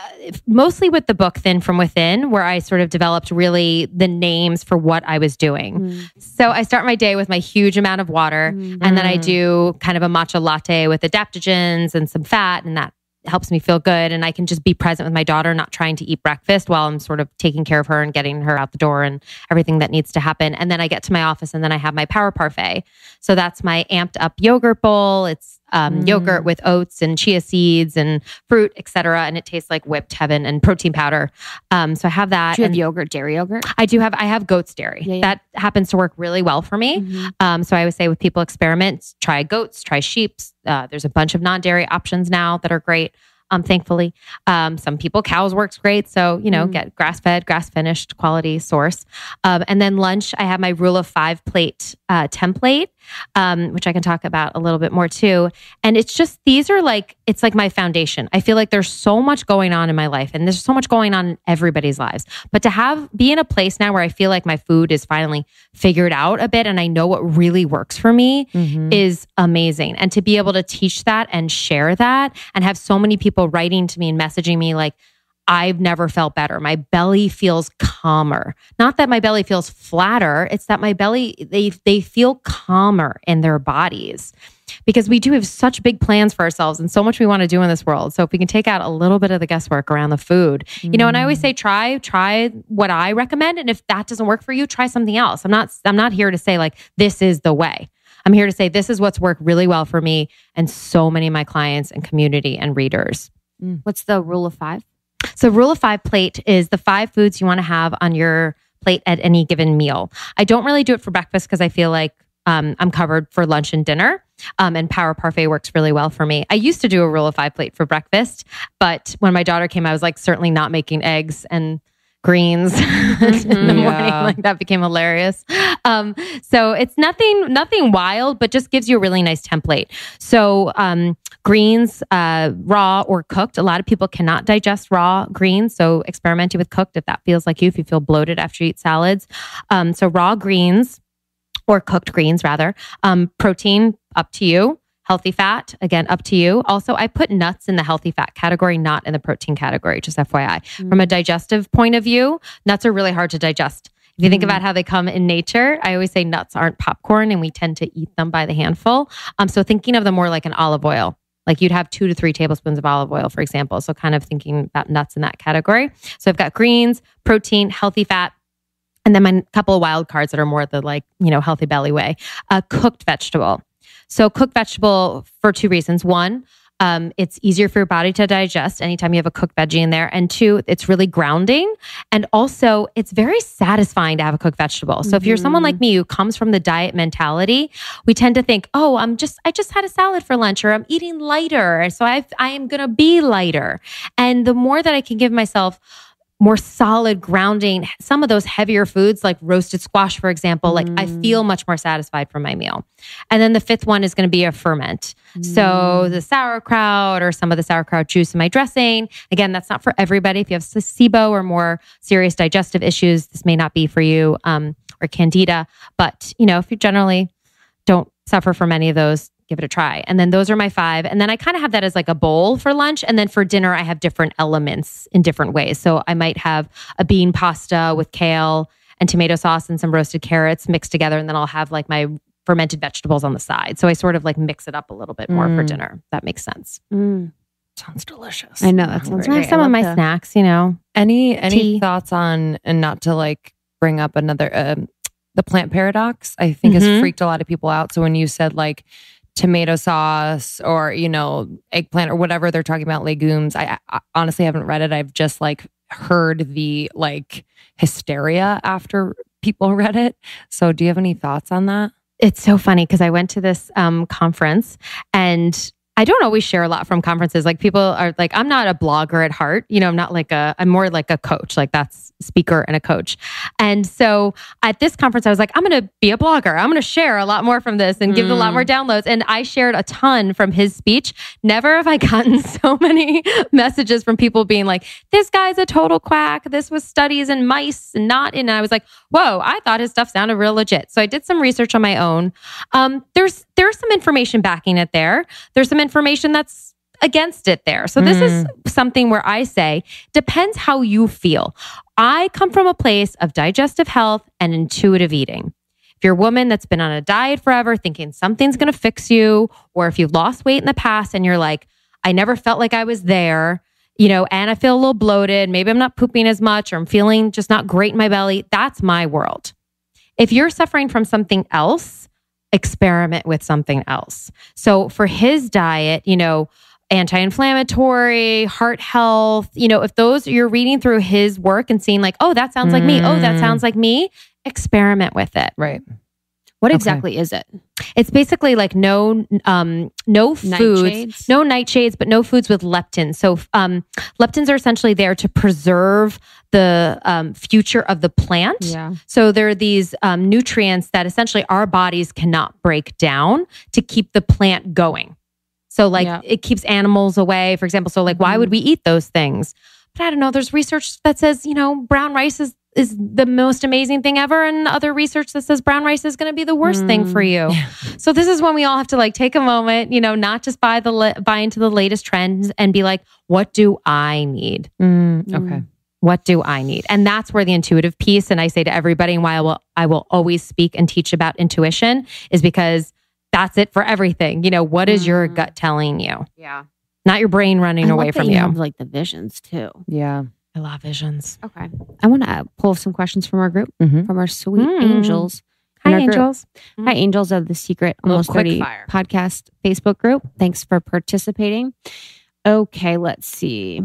mostly with the book Thin from Within, where I sort of developed really the names for what I was doing. So I start my day with my huge amount of water and then I do kind of a matcha latte with adaptogens and some fat, and that helps me feel good. And I can just be present with my daughter, not trying to eat breakfast while I'm sort of taking care of her and getting her out the door and everything that needs to happen. And then I get to my office and then I have my power parfait. So that's my amped up yogurt bowl. It's yogurt with oats and chia seeds and fruit, etc. And it tastes like whipped heaven and protein powder. So I have that. Do you have yogurt, dairy yogurt? I have goat's dairy. Yeah. That happens to work really well for me. So I always say with people, experiment, try goats, try sheep's. There's a bunch of non-dairy options now that are great. Thankfully, some people, cows works great. So, get grass-fed, grass-finished quality source. And then lunch, I have my rule of 5 plate template, which I can talk about a little bit more too. And it's just, it's like my foundation. I feel like there's so much going on in my life and there's so much going on in everybody's lives. But to be in a place now where I feel like my food is finally figured out a bit and I know what really works for me is amazing. And to be able to teach that and share that and have so many people writing to me and messaging me like, I've never felt better. My belly feels calmer. Not that my belly feels flatter. It's that my belly, they feel calmer in their bodies because we do have such big plans for ourselves and so much we want to do in this world. So if we can take out a little bit of the guesswork around the food, and I always say, try what I recommend. And if that doesn't work for you, try something else. I'm not here to say like, this is the way. I'm here to say this is what's worked really well for me and so many of my clients and community and readers. What's the rule of 5? So rule of 5 plate is the 5 foods you want to have on your plate at any given meal. I don't really do it for breakfast because I feel like I'm covered for lunch and dinner. And Power Parfait works really well for me. I used to do a rule of 5 plate for breakfast, but when my daughter came, I was like certainly not making eggs and greens in the morning. Like that became hilarious. So it's nothing wild, but just gives you a really nice template. So greens, raw or cooked. A lot of people cannot digest raw greens. So experimenting with cooked if that feels like you, if you feel bloated after you eat salads. So raw greens or cooked greens rather. Protein, up to you. Healthy fat, again, up to you. Also, I put nuts in the healthy fat category, not in the protein category, just FYI. From a digestive point of view, nuts are really hard to digest. If you think about how they come in nature, I always say nuts aren't popcorn and we tend to eat them by the handful. So thinking of them more like an olive oil, like you'd have 2 to 3 tablespoons of olive oil, for example. So kind of thinking about nuts in that category. So I've got greens, protein, healthy fat, and then my couple of wild cards that are more the healthy belly way. Cooked vegetable. So cooked vegetable for 2 reasons. 1, it's easier for your body to digest anytime you have a cooked veggie in there. And 2, it's really grounding. And also it's very satisfying to have a cooked vegetable. So if you're someone like me who comes from the diet mentality, we tend to think, oh, I just had a salad for lunch or I'm eating lighter. So I am going to be lighter. And the more that I can give myself more solid grounding, some of those heavier foods like roasted squash, for example, like I feel much more satisfied from my meal. And then the 5th one is going to be a ferment. So the sauerkraut or some of the sauerkraut juice in my dressing. Again, that's not for everybody. If you have SIBO or more serious digestive issues, this may not be for you, or candida. But, if you generally don't suffer from any of those, give it a try. And then those are my 5. And then I kind of have that as like a bowl for lunch. And then for dinner, I have different elements in different ways. So I might have a bean pasta with kale and tomato sauce and some roasted carrots mixed together. And then I'll have like my fermented vegetables on the side. So I sort of like mix it up a little bit more for dinner. That makes sense. Sounds delicious. I know. That sounds great. I have some of my snacks, Any thoughts on, and not to like bring up another, the plant paradox, I think has freaked a lot of people out. So when you said like, tomato sauce or, eggplant or whatever they're talking about, legumes. I honestly haven't read it. I've just like heard the like hysteria after people read it. So do you have any thoughts on that? It's so funny because I went to this conference and I don't always share a lot from conferences. Like people are like, I'm not a blogger at heart. I'm not like I'm more like a coach, like that's speaker and a coach. And so at this conference, I was like, I'm going to be a blogger. I'm going to share a lot more from this and give a lot more downloads. And I shared a ton from his speech. Never have I gotten so many messages from people being like, this guy's a total quack. This was studies in mice and not in, and I was like, whoa, I thought his stuff sounded real legit. So I did some research on my own. There's some information backing it there. There's some information that's against it there. So this is something where I say, depends how you feel. I come from a place of digestive health and intuitive eating. If you're a woman that's been on a diet forever, thinking something's going to fix you, or if you've lost weight in the past and you're like, I never felt like I was there, and I feel a little bloated. Maybe I'm not pooping as much, or I'm feeling just not great in my belly. That's my world. If you're suffering from something else, experiment with something else. So for his diet, anti-inflammatory, heart health, if those you're reading through his work and seeing like, oh, that sounds like me. Oh, that sounds like me. Experiment with it. Right. What exactly is it? It's basically like no foods, Nightshades? no nightshades, but no foods with leptins. So leptins are essentially there to preserve the future of the plant. Yeah. So there are these nutrients that essentially our bodies cannot break down to keep the plant going. So it keeps animals away, for example. So why would we eat those things? But I don't know. There's research that says, brown rice is the most amazing thing ever. And other research that says brown rice is going to be the worst thing for you. So this is when we all have to take a moment, not just buy into the latest trends and be like, what do I need? Okay. What do I need? And that's where the intuitive piece, and I say to everybody, and why I will always speak and teach about intuition, is because that's it for everything. What is your gut telling you? Yeah. Not your brain running away from you. Have, the visions too. Yeah. I love visions. Okay. I want to pull some questions from our group, from our sweet angels. Hi, angels. Hi, angels of the Secret Almost 30 podcast Facebook group. Thanks for participating. Okay, let's see.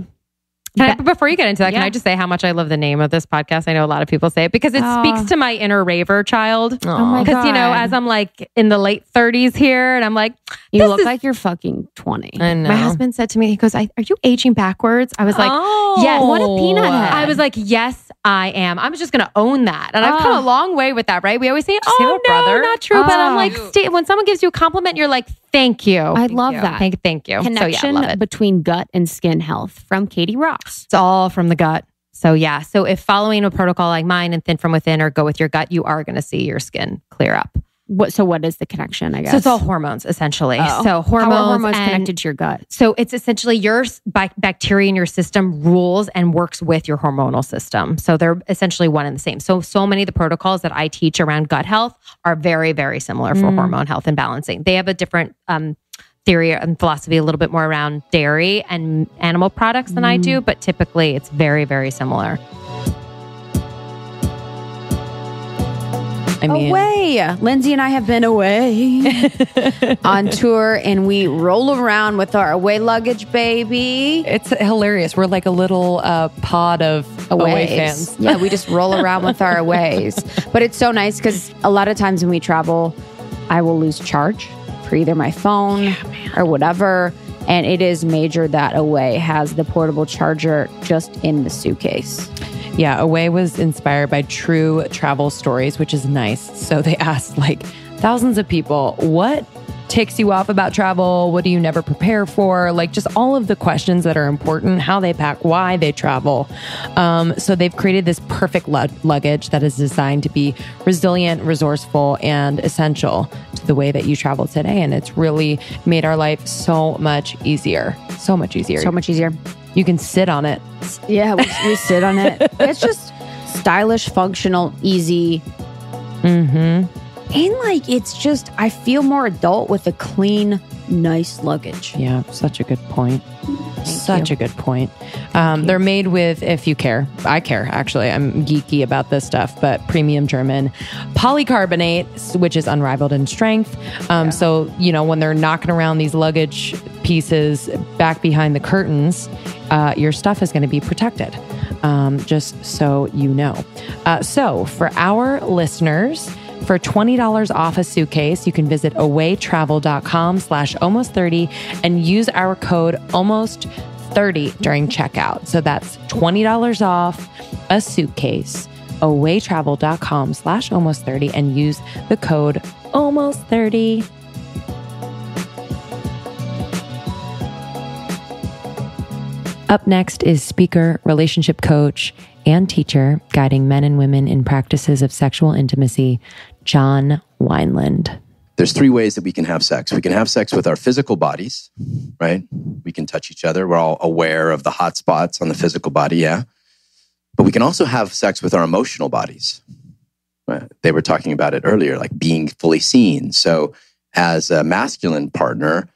Before you get into that, can I just say how much I love the name of this podcast? I know a lot of people say it because it speaks to my inner raver child. Oh my God. Because, as I'm in the late 30s here and I'm like, you look like you're fucking 20. I know. My husband said to me, he goes, are you aging backwards? I was like, yes. What a peanut head. I was like, yes, I am. I'm just going to own that. And I've come a long way with that, right? We always say, no, not true. But I'm like, when someone gives you a compliment, you're like, thank you. I love that. Thank you. Connection love it. between gut and skin health from Katie Ross. It's all from the gut. So So if following a protocol like mine and Thin from Within or Go With Your Gut, you are going to see your skin clear up. What is the connection, I guess? So it's all hormones, essentially. Oh. So How are hormones connected to your gut? So it's essentially your bacteria in your system rules and works with your hormonal system. So they're essentially one and the same. So many of the protocols that I teach around gut health are very, very similar for hormone health and balancing. They have a different theory and philosophy, a little bit more around dairy and animal products than I do, but typically it's very, very similar. Away. Lindsay and I have been away on tour, and we roll around with our away luggage, baby. It's hilarious. We're like a little pod of away fans. Yeah, we just roll around with our aways. But it's so nice because a lot of times when we travel, I will lose charge for either my phone or whatever. And it is major that Away has the portable charger just in the suitcase. Yeah, Away was inspired by true travel stories, which is nice. So they asked thousands of people, what ticks you off about travel? What do you never prepare for? Just all of the questions that are important, how they pack, why they travel. So they've created this perfect luggage that is designed to be resilient, resourceful, and essential to the way that you travel today. And it's really made our life so much easier. So much easier. So much easier. You can sit on it. Yeah, we sit on it. It's just stylish, functional, easy. Mm-hmm. And it's just, I feel more adult with a clean, nice luggage. Yeah, such a good point. Such a good point. They're made with, if you care, I care actually, I'm geeky about this stuff, but premium German polycarbonate, which is unrivaled in strength. So, when they're knocking around these luggage pieces back behind the curtains, your stuff is going to be protected. Just so you know. So for our listeners, for $20 off a suitcase, you can visit awaytravel.com/almost30 and use our code almost30 during checkout. So that's $20 off a suitcase, awaytravel.com/almost30 and use the code almost30. Up next is speaker, relationship coach, and teacher guiding men and women in practices of sexual intimacy, John Wineland. There's 3 ways that we can have sex. We can have sex with our physical bodies, right? We can touch each other. We're all aware of the hot spots on the physical body, yeah. But we can also have sex with our emotional bodies. They were talking about it earlier, like being fully seen. So as a masculine partner,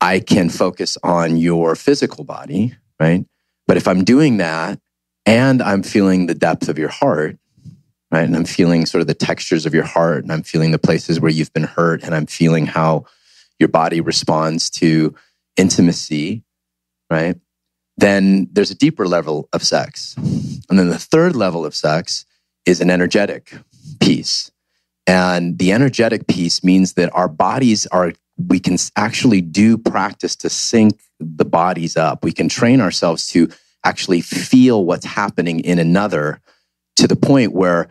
I can focus on your physical body, right? But if I'm doing that and I'm feeling the depth of your heart, right? And I'm feeling sort of the textures of your heart, and I'm feeling the places where you've been hurt, and I'm feeling how your body responds to intimacy, right? Then there's a deeper level of sex. And then the third level of sex is an energetic piece. And the energetic piece means that our bodies we can actually do practice to sync the bodies up. We can train ourselves to actually feel what's happening in another, to the point where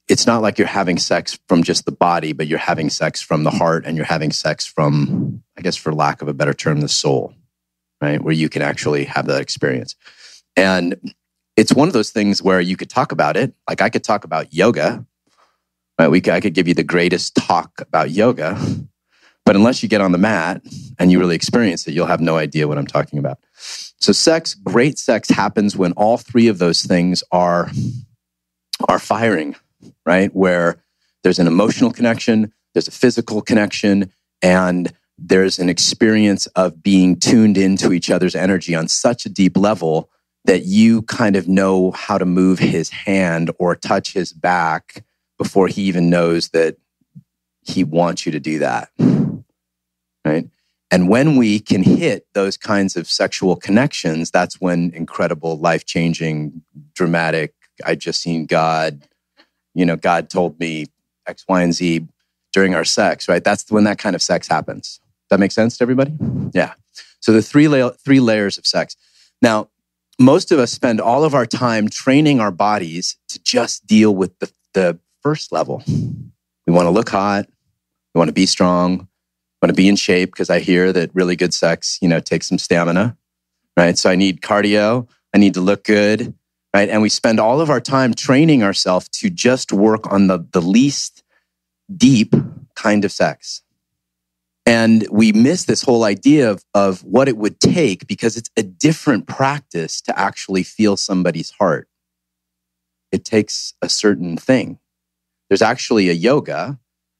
it's not like you're having sex from just the body, but you're having sex from the heart, and you're having sex from, I guess for lack of a better term, the soul, right? Where you can actually have that experience. And it's one of those things where you could talk about it. Like I could talk about yoga, right? I could give you the greatest talk about yoga, but unless you get on the mat and you really experience it, you'll have no idea what I'm talking about. So great sex happens when all three of those things are firing, right? Where there's an emotional connection, there's a physical connection, and there's an experience of being tuned into each other's energy on such a deep level that you kind of know how to move his hand or touch his back before he even knows that he wants you to do that, right? And when we can hit those kinds of sexual connections, that's when incredible, life-changing, dramatic, I just seen God, God told me X, Y, and Z during our sex, right? That's when that kind of sex happens. Does that make sense to everybody? Yeah. So the three layers of sex. Now, most of us spend all of our time training our bodies to just deal with the first level. We want to look hot. We want to be strong. We want to be in shape, because I hear that really good sex, takes some stamina, right? So I need cardio. I need to look good, right? And we spend all of our time training ourselves to just work on the least deep kind of sex. And we miss this whole idea of what it would take, because it's a different practice to actually feel somebody's heart. It takes a certain thing. There's actually a yoga,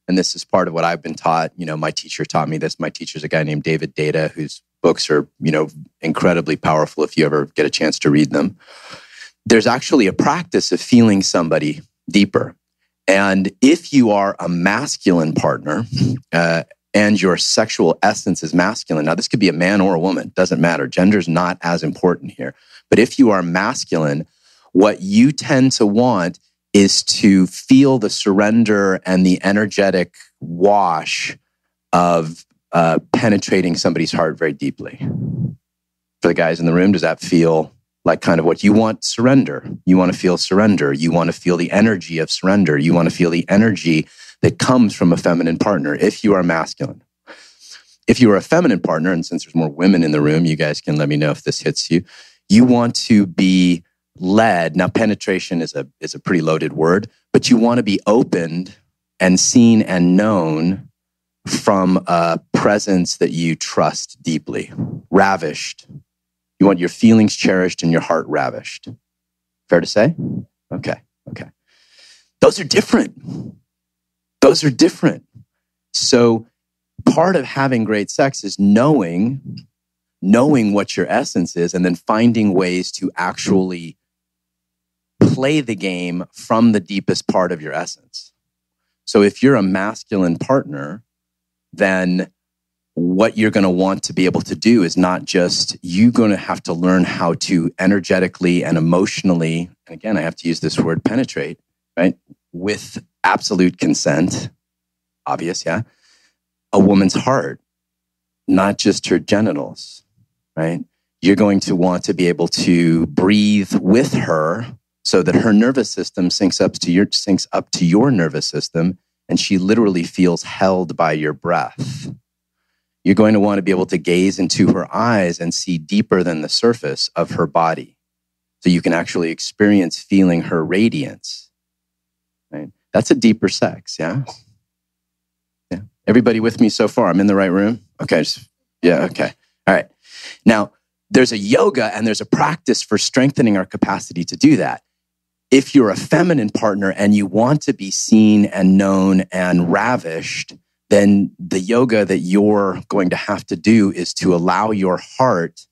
and this is part of what I've been taught. My teacher taught me this. My teacher's a guy named David Data, whose books are, incredibly powerful if you ever get a chance to read them. There's actually a practice of feeling somebody deeper. And if you are a masculine partner, and your sexual essence is masculine. Now, this could be a man or a woman. Doesn't matter. Gender's not as important here. But if you are masculine, what you tend to want is to feel the surrender and the energetic wash of penetrating somebody's heart very deeply. For the guys in the room, does that feel like kind of what you want? Surrender. You want to feel surrender. You want to feel the energy of surrender. You want to feel the energy that comes from a feminine partner if you are masculine. If you are a feminine partner, and since there's more women in the room, you guys can let me know if this hits you. You want to be led. Now, penetration is a pretty loaded word, but you want to be opened and seen and known from a presence that you trust deeply. Ravished. You want your feelings cherished and your heart ravished. Fair to say? Okay. Those are different. Those are different. So part of having great sex is knowing what your essence is, and then finding ways to actually play the game from the deepest part of your essence. So if you're a masculine partner, then what you're going to want to be able to do is not just, you're going to have to learn how to energetically and emotionally, and again, I have to use this word, penetrate, right? With absolute consent, obvious, yeah? A woman's heart, not just her genitals, right? You're going to want to be able to breathe with her so that her nervous system syncs up to your nervous system, and she literally feels held by your breath. You're going to want to be able to gaze into her eyes and see deeper than the surface of her body, so you can actually experience feeling her radiance, right? That's a deeper sex, yeah? Yeah. Everybody with me so far? I'm in the right room? Okay. Okay. All right. Now, there's a yoga and there's a practice for strengthening our capacity to do that. If you're a feminine partner and you want to be seen and known and ravished, then the yoga that you're going to have to do is to allow your heart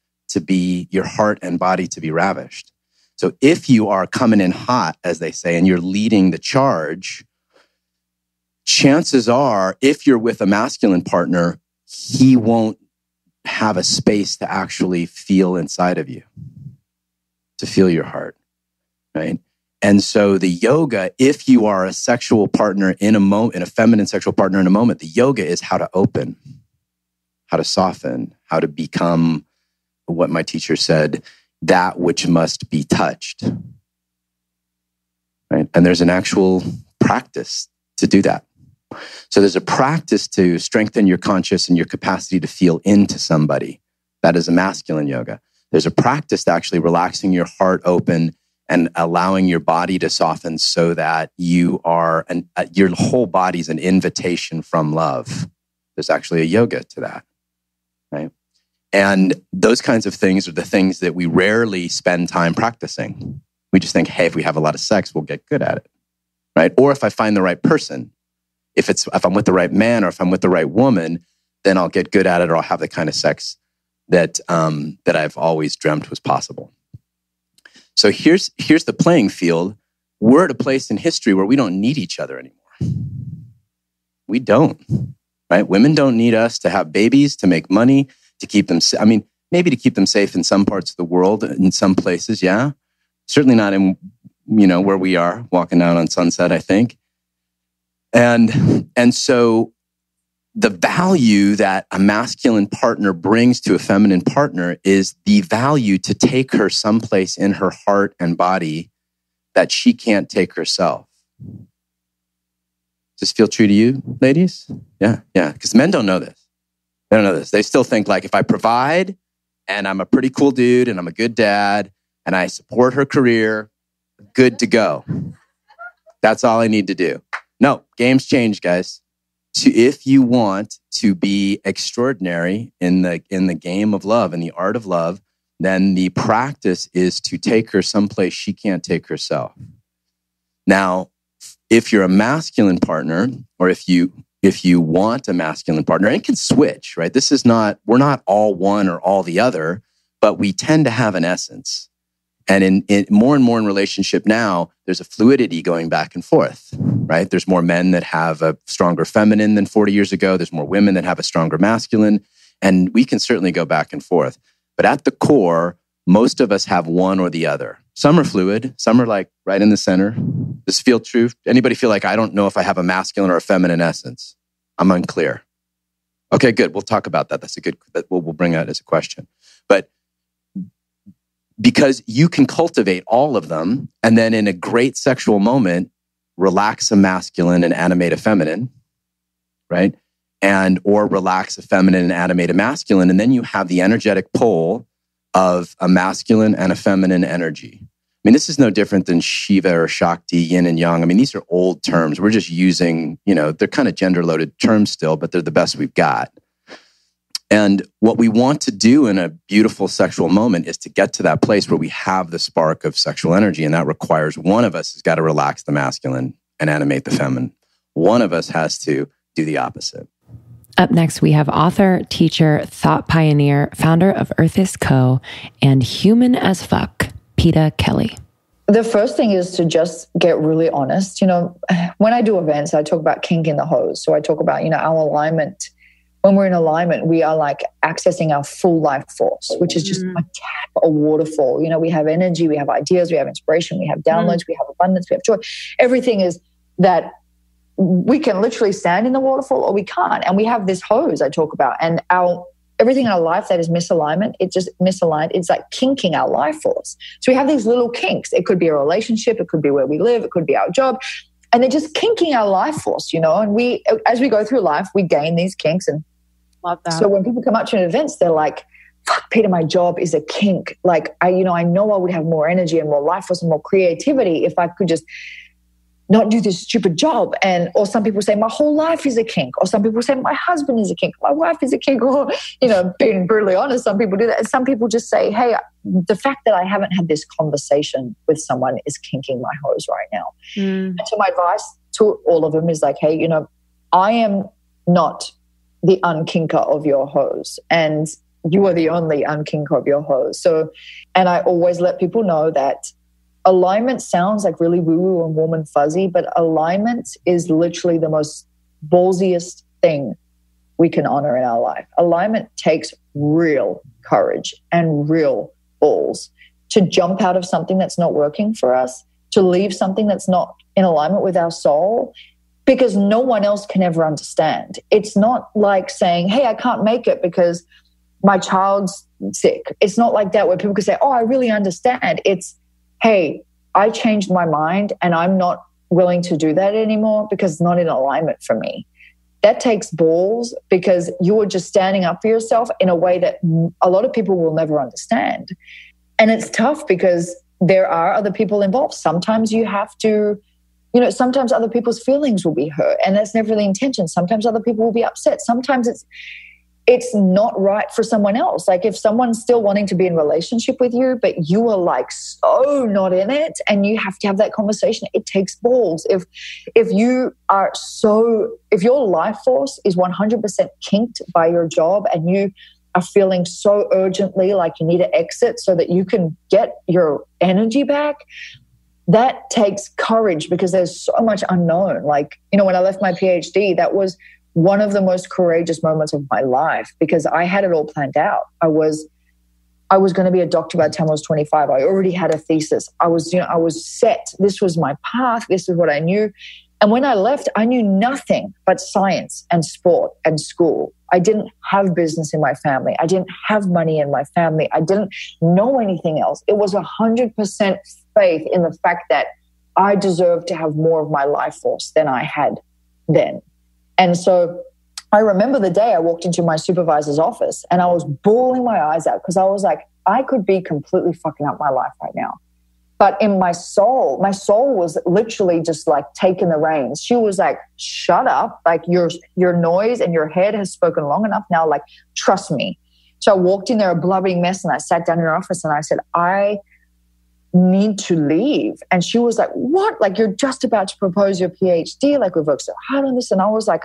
and body to be ravished. So if you are coming in hot, as they say, and you're leading the charge, chances are, if you're with a masculine partner, he won't have a space to actually feel inside of you, to feel your heart, right? And so the yoga, if you are a sexual partner in a feminine sexual partner in a moment, the yoga is how to open, how to soften, how to become what my teacher said, that which must be touched, right? And there's an actual practice to do that. So there's a practice to strengthen your conscious and your capacity to feel into somebody. That is a masculine yoga. There's a practice to actually relaxing your heart open and allowing your body to soften so that your whole body's an invitation from love. There's actually a yoga to that, right? And those kinds of things are the things that we rarely spend time practicing. We just think, hey, if we have a lot of sex, we'll get good at it, right? Or if I find the right person, if I'm with the right man or if I'm with the right woman, then I'll get good at it, or I'll have the kind of sex that I've always dreamt was possible. So here's the playing field. We're at a place in history where we don't need each other anymore. We don't, right? Women don't need us to have babies, to make money, to keep them. I mean, maybe to keep them safe in some parts of the world, in some places, yeah. Certainly not in where we are walking out on Sunset, I think. And so the value that a masculine partner brings to a feminine partner is the value to take her someplace in her heart and body that she can't take herself. Does this feel true to you, ladies? Yeah. Because men don't know this. They don't know this. They still think like, if I provide and I'm a pretty cool dude and I'm a good dad and I support her career, good to go. That's all I need to do. No, games change, guys. If you want to be extraordinary in the game of love, in the art of love, then the practice is to take her someplace she can't take herself. Now, if you're a masculine partner, or if you want a masculine partner, and it can switch, right? We're not all one or all the other, but we tend to have an essence. And in more and more in relationship now, there's a fluidity going back and forth, right? There's more men that have a stronger feminine than 40 years ago. There's more women that have a stronger masculine. And we can certainly go back and forth. But at the core, most of us have one or the other. Some are fluid. Some are like right in the center. Does this feel true? Anybody feel like, I don't know if I have a masculine or a feminine essence? I'm unclear. Okay, good. We'll talk about that. We'll bring that as a question. But because you can cultivate all of them, and then in a great sexual moment, relax a masculine and animate a feminine, right? Or relax a feminine and animate a masculine. And then you have the energetic pole of a masculine and a feminine energy. I mean, this is no different than Shiva or Shakti, yin and yang. I mean, these are old terms. We're just using, they're kind of gender-loaded terms still, but they're the best we've got. And what we want to do in a beautiful sexual moment is to get to that place where we have the spark of sexual energy. And that requires one of us has got to relax the masculine and animate the feminine. One of us has to do the opposite. Up next, we have author, teacher, thought pioneer, founder of Earthis Co., and human as fuck, Peta Kelly. The first thing is to just get really honest. When I do events, I talk about kink in the hose. So I talk about, our alignment. When we're in alignment, we are like accessing our full life force, which is just a tap, a waterfall. We have energy, we have ideas, we have inspiration, we have downloads, we have abundance, we have joy. Everything is that we can literally stand in the waterfall or we can't. And we have this hose I talk about. And everything in our life that is misalignment, it's just misaligned. It's like kinking our life force. So we have these little kinks. It could be a relationship. It could be where we live. It could be our job. And they're just kinking our life force, and as we go through life, we gain these kinks. And love that. So when people come up to events, they're like, fuck, Peta, my job is a kink. Like, I know I would have more energy and more life force and more creativity if I could just not do this stupid job. Or some people say my whole life is a kink. Or some people say my husband is a kink. My wife is a kink. Or, being brutally honest, some people do that. And some people just say, hey, the fact that I haven't had this conversation with someone is kinking my hose right now. And so my advice to all of them is like, hey, I am not the unkinker of your hose. And you are the only unkinker of your hose. So, and I always let people know that alignment sounds like really woo-woo and warm and fuzzy, but alignment is literally the most ballsiest thing we can honor in our life. Alignment takes real courage and real balls to jump out of something that's not working for us, to leave something that's not in alignment with our soul, because no one else can ever understand. It's not like saying, hey, I can't make it because my child's sick. It's not like that where people can say, oh, I really understand. It's, hey, I changed my mind and I'm not willing to do that anymore because it's not in alignment for me. That takes balls, because you are just standing up for yourself in a way that a lot of people will never understand. And it's tough because there are other people involved. Sometimes you have to, sometimes other people's feelings will be hurt, and that's never the intention. Sometimes other people will be upset. Sometimes it's not right for someone else. Like if someone's still wanting to be in relationship with you, but you are like so not in it, and you have to have that conversation, it takes balls. If your life force is 100% kinked by your job and you are feeling so urgently like you need to exit so that you can get your energy back, that takes courage, because there's so much unknown. Like, when I left my PhD, that was one of the most courageous moments of my life, because I had it all planned out. I was going to be a doctor by the time I was 25. I already had a thesis. I was set. This was my path. This is what I knew. And when I left, I knew nothing but science and sport and school. I didn't have business in my family. I didn't have money in my family. I didn't know anything else. It was 100% faith in the fact that I deserved to have more of my life force than I had then. And so I remember the day I walked into my supervisor's office and I was bawling my eyes out, because I was like, I could be completely fucking up my life right now. But in my soul was literally just like taking the reins. She was like, shut up. Like your noise and your head has spoken long enough now. Like, trust me. So I walked in there a blubbering mess, and I sat down in her office and I said, I need to leave. And she was like, what? Like, you're just about to propose your PhD. Like, we've worked so hard on this. And I was like,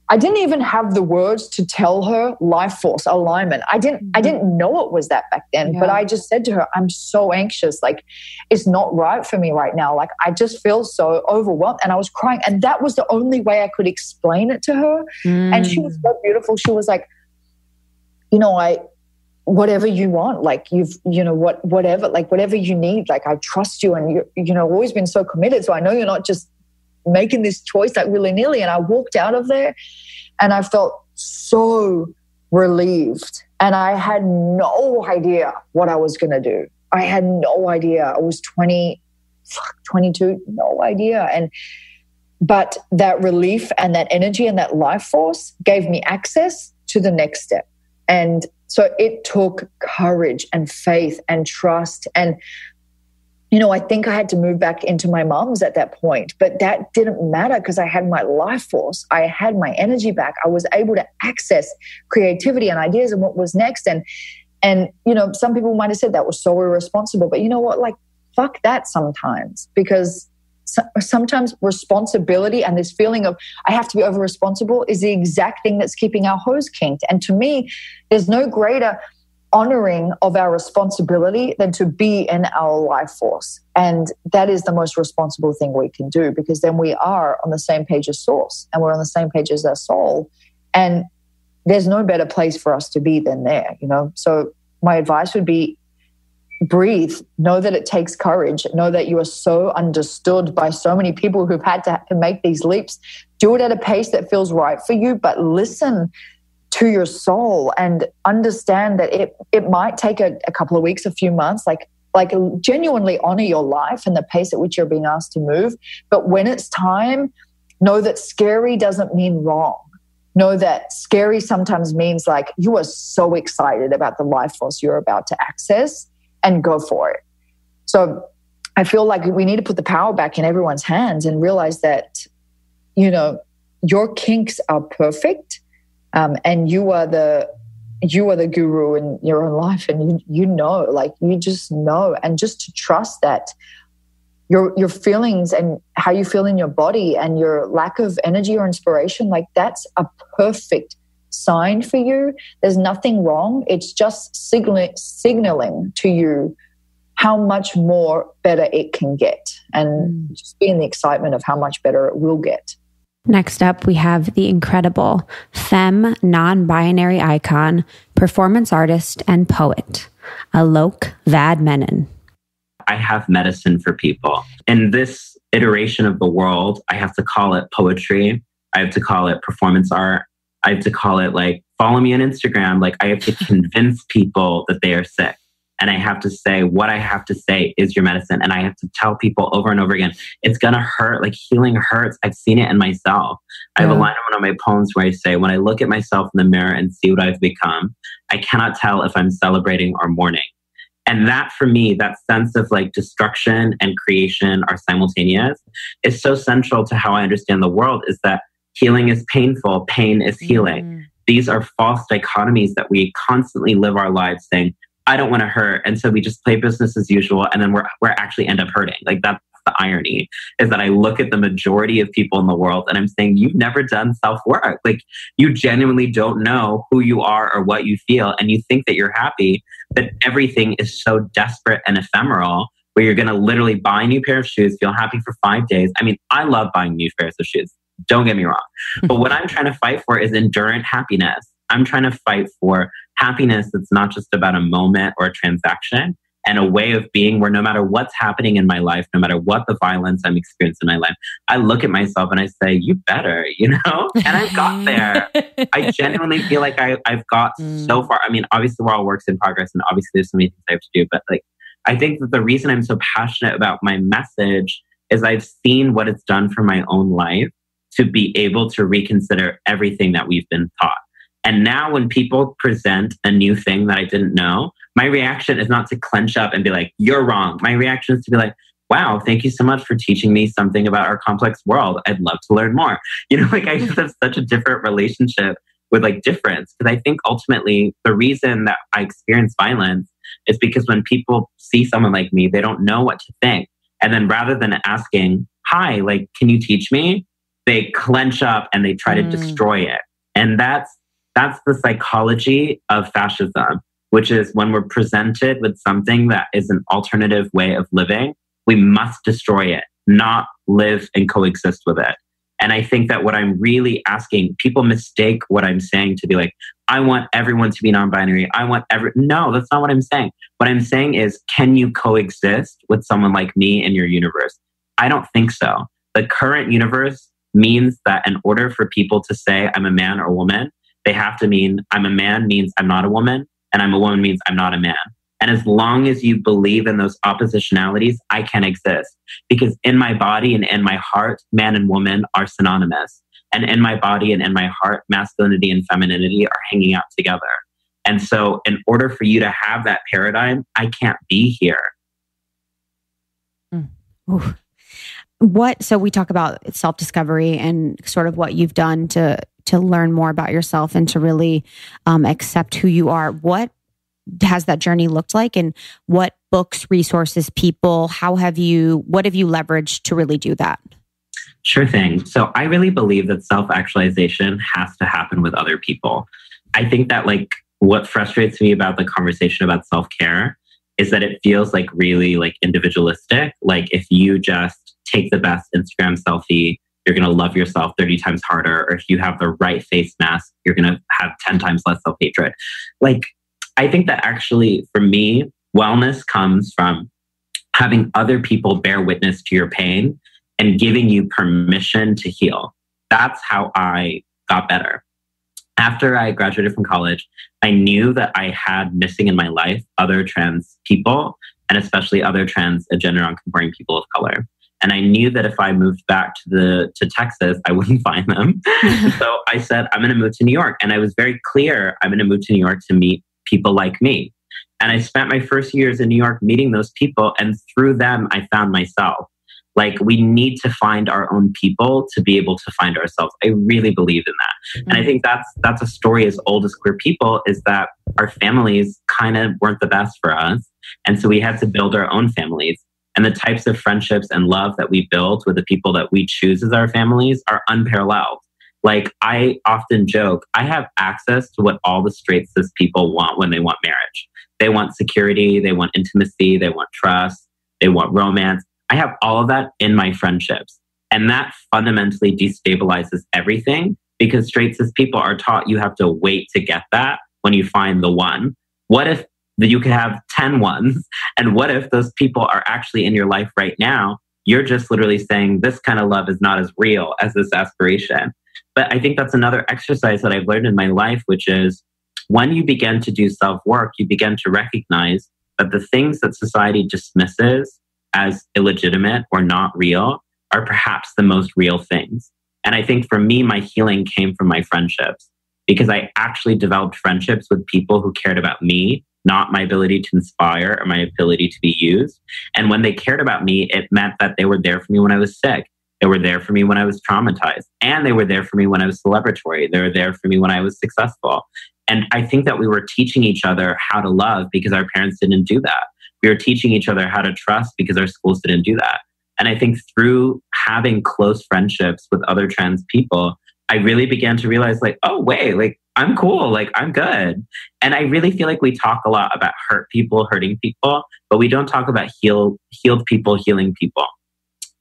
I didn't even have the words to tell her life force alignment. I didn't know it was that back then, but I just said to her, I'm so anxious. Like, it's not right for me right now. Like, I just feel so overwhelmed, and I was crying. And that was the only way I could explain it to her. And she was so beautiful. She was like, whatever you want, like whatever you need, like, I trust you, and you've always been so committed. So I know you're not just making this choice like willy-nilly. And I walked out of there and I felt so relieved. And I had no idea what I was going to do. I had no idea. I was 22, no idea. But that relief and that energy and that life force gave me access to the next step. And so it took courage and faith and trust. And I think I had to move back into my mom's at that point, but that didn't matter because I had my life force. I had my energy back. I was able to access creativity and ideas and what was next. And some people might have said that was so irresponsible, but you know what? Like, fuck that sometimes, because sometimes responsibility and this feeling of I have to be over responsible is the exact thing that's keeping our hose kinked. And to me, there's no greater honoring of our responsibility than to be in our life force. And that is the most responsible thing we can do, because then we are on the same page as source and we're on the same page as our soul. And there's no better place for us to be than there, So my advice would be breathe, know that it takes courage, know that you are so understood by so many people who've had to make these leaps. Do it at a pace that feels right for you, but listen to your soul and understand that it might take a couple of weeks, a few months, like genuinely honor your life and the pace at which you're being asked to move. But when it's time, know that scary doesn't mean wrong. Know that scary sometimes means like you are so excited about the life force you're about to access, and go for it. So I feel like we need to put the power back in everyone's hands and realize that, your kinks are perfect. And you are the guru in your own life, and you just know, and just to trust that your feelings and how you feel in your body and your lack of energy or inspiration, like that's a perfect sign for you. There's nothing wrong. It's just signaling to you how much more better it can get, and just be in the excitement of how much better it will get. Next up, we have the incredible femme non-binary icon, performance artist, and poet, Alok Vadmenon. I have medicine for people. In this iteration of the world, I have to call it poetry. I have to call it performance art. I have to call it like, follow me on Instagram. Like, I have to convince people that they are sick. And I have to say, what I have to say is your medicine. And I have to tell people over and over again, it's going to hurt. Like, healing hurts. I've seen it in myself. I have a line in one of my poems where I say, when I look at myself in the mirror and see what I've become, I cannot tell if I'm celebrating or mourning. And that, for me, that sense of like destruction and creation are simultaneous, is so central to how I understand the world, is that healing is painful, pain is healing. These are false dichotomies that we constantly live our lives saying, I don't want to hurt. And so we just play business as usual. And then we're actually end up hurting. Like, that's the irony, is that I look at the majority of people in the world and I'm saying, you've never done self-work. Like, you genuinely don't know who you are or what you feel. And you think that you're happy, but everything is so desperate and ephemeral, where you're going to literally buy a new pair of shoes, feel happy for 5 days. I mean, I love buying new pairs of shoes. Don't get me wrong. But what I'm trying to fight for is endurant happiness. I'm trying to fight for happiness that's not just about a moment or a transaction, and a way of being where no matter what's happening in my life, no matter what the violence I'm experiencing in my life, I look at myself and I say, you better, you know? And I've got there. I genuinely feel like I've got so far. I mean, obviously we're all works in progress, and obviously there's so many things I have to do, but like, I think that the reason I'm so passionate about my message is I've seen what it's done for my own life to be able to reconsider everything that we've been taught. And now when people present a new thing that I didn't know, my reaction is not to clench up and be like, you're wrong. My reaction is to be like, wow, thank you so much for teaching me something about our complex world. I'd love to learn more. You know, like, I just have such a different relationship with like difference. Because I think ultimately the reason that I experience violence is because when people see someone like me, they don't know what to think. And then rather than asking, hi, like, can you teach me? They clench up and they try to destroy it. And that's the psychology of fascism, which is when we're presented with something that is an alternative way of living, we must destroy it, not live and coexist with it. And I think that what I'm really asking, people mistake what I'm saying to be like, I want everyone to be non-binary. No, that's not what I'm saying. What I'm saying is, can you coexist with someone like me in your universe? I don't think so. The current universe means that in order for people to say I'm a man or woman, they have to mean I'm a man means I'm not a woman, and I'm a woman means I'm not a man. And as long as you believe in those oppositionalities, I can't exist. Because in my body and in my heart, man and woman are synonymous. And in my body and in my heart, masculinity and femininity are hanging out together. And so in order for you to have that paradigm, I can't be here. So we talk about self-discovery and sort of what you've done to learn more about yourself and to really accept who you are. What has that journey looked like, and what books, resources, people, what have you leveraged to really do that? Sure thing. So I really believe that self-actualization has to happen with other people. I think that like what frustrates me about the conversation about self-care is that it feels like really like individualistic. Like if you just take the best Instagram selfie, you're going to love yourself 30 times harder. Or if you have the right face mask, you're going to have 10 times less self-hatred. Like, I think that actually for me, wellness comes from having other people bear witness to your pain and giving you permission to heal. That's how I got better. After I graduated from college, I knew that I had missing in my life other trans people, and especially other trans and gender non-conforming people of color. And I knew that if I moved back to Texas, I wouldn't find them. So I said, I'm going to move to New York. And I was very clear, I'm going to move to New York to meet people like me. And I spent my first years in New York meeting those people. And through them, I found myself. Like, we need to find our own people to be able to find ourselves. I really believe in that. Mm-hmm. And I think that's a story as old as queer people, is that our families kind of weren't the best for us. And so we had to build our own families. And the types of friendships and love that we build with the people that we choose as our families are unparalleled. Like, I often joke, I have access to what all the straight cis people want when they want marriage. They want security, they want intimacy, they want trust, they want romance. I have all of that in my friendships. And that fundamentally destabilizes everything, because straight cis people are taught you have to wait to get that when you find the one. What if you could have 10 ones? And what if those people are actually in your life right now? You're just literally saying this kind of love is not as real as this aspiration. But I think that's another exercise that I've learned in my life, which is when you begin to do self-work, you begin to recognize that the things that society dismisses as illegitimate or not real are perhaps the most real things. And I think for me, my healing came from my friendships, because I actually developed friendships with people who cared about me, not my ability to inspire or my ability to be used. And when they cared about me, it meant that they were there for me when I was sick. They were there for me when I was traumatized. And they were there for me when I was celebratory. They were there for me when I was successful. And I think that we were teaching each other how to love because our parents didn't do that. We were teaching each other how to trust because our schools didn't do that. And I think through having close friendships with other trans people, I really began to realize, like, oh, wait, like, I'm cool, like, I'm good. And I really feel like we talk a lot about hurt people, hurting people, but we don't talk about healed people, healing people.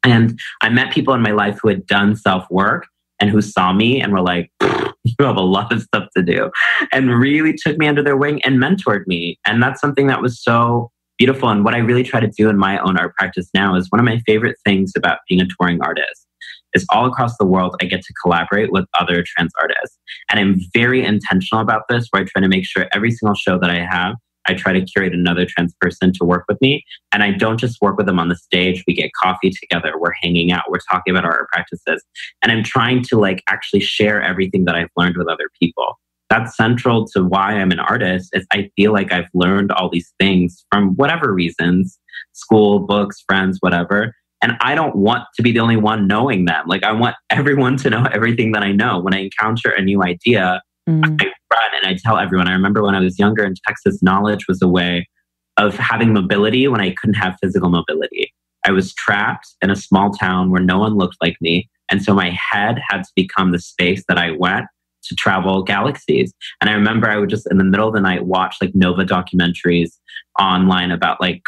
And I met people in my life who had done self-work and who saw me and were like, you have a lot of stuff to do, and really took me under their wing and mentored me. And that's something that was so beautiful. And what I really try to do in my own art practice now is one of my favorite things about being a touring artist is all across the world, I get to collaborate with other trans artists. And I'm very intentional about this, where I try to make sure every single show that I have, I try to curate another trans person to work with me. And I don't just work with them on the stage. We get coffee together. We're hanging out. We're talking about our art practices. And I'm trying to like actually share everything that I've learned with other people. That's central to why I'm an artist, is I feel like I've learned all these things from whatever reasons, school, books, friends, whatever. And I don't want to be the only one knowing them. Like, I want everyone to know everything that I know. When I encounter a new idea, I run and I tell everyone. I remember when I was younger in Texas, knowledge was a way of having mobility when I couldn't have physical mobility. I was trapped in a small town where no one looked like me. And so my head had to become the space that I went to travel galaxies. And I remember I would just in the middle of the night watch like Nova documentaries online about like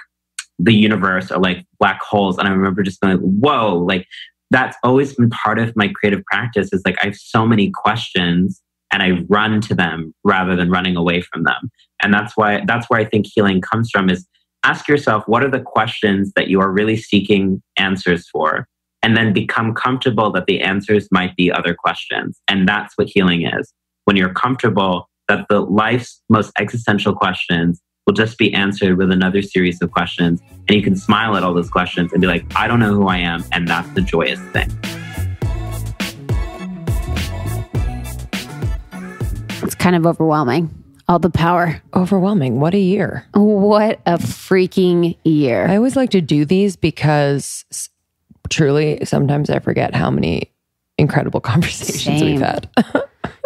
the universe or like black holes. And I remember just being like, whoa, like that's always been part of my creative practice, is like I have so many questions and I run to them rather than running away from them. And that's where I think healing comes from, is ask yourself, what are the questions that you are really seeking answers for? And then become comfortable that the answers might be other questions. And that's what healing is. When you're comfortable that the life's most existential questions will just be answered with another series of questions. And you can smile at all those questions and be like, I don't know who I am. And that's the joyous thing. It's kind of overwhelming. All the power. Overwhelming. What a year. What a freaking year. I always like to do these because truly, sometimes I forget how many incredible conversations we've had.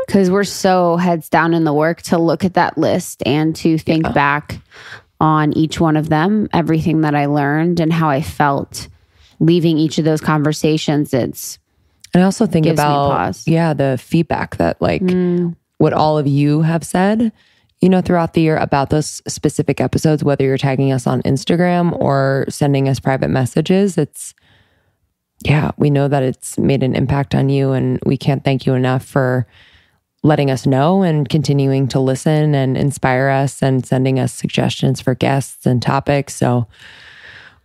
Because we're so heads down in the work to look at that list and to think back on each one of them, everything that I learned and how I felt leaving each of those conversations. And I also think about, the feedback that like what all of you have said, you know, throughout the year about those specific episodes, whether you're tagging us on Instagram or sending us private messages. We know that it's made an impact on you, and we can't thank you enough for letting us know and continuing to listen and inspire us and sending us suggestions for guests and topics. So,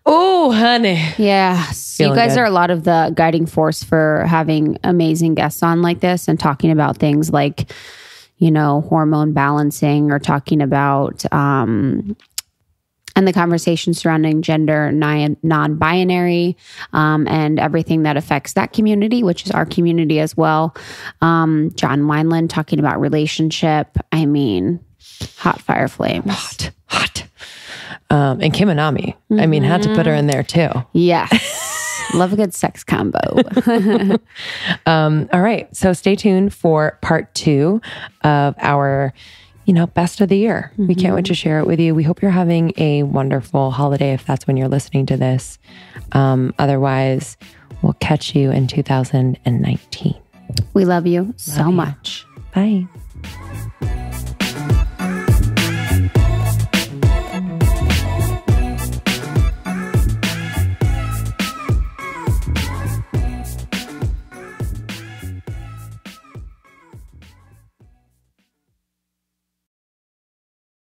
oh, honey. Yeah. You guys are a lot of the guiding force for having amazing guests on like this and talking about things like, you know, hormone balancing, or talking about, and the conversation surrounding gender non-binary, and everything that affects that community, which is our community as well. John Wineland talking about relationship. I mean, hot fire flames. Hot. And Kim Anami. I mean, had to put her in there too. Yes. Love a good sex combo. All right. So stay tuned for part 2 of our best of the year. We can't wait to share it with you. We hope you're having a wonderful holiday if that's when you're listening to this. Otherwise, we'll catch you in 2019. We love you so much. Bye.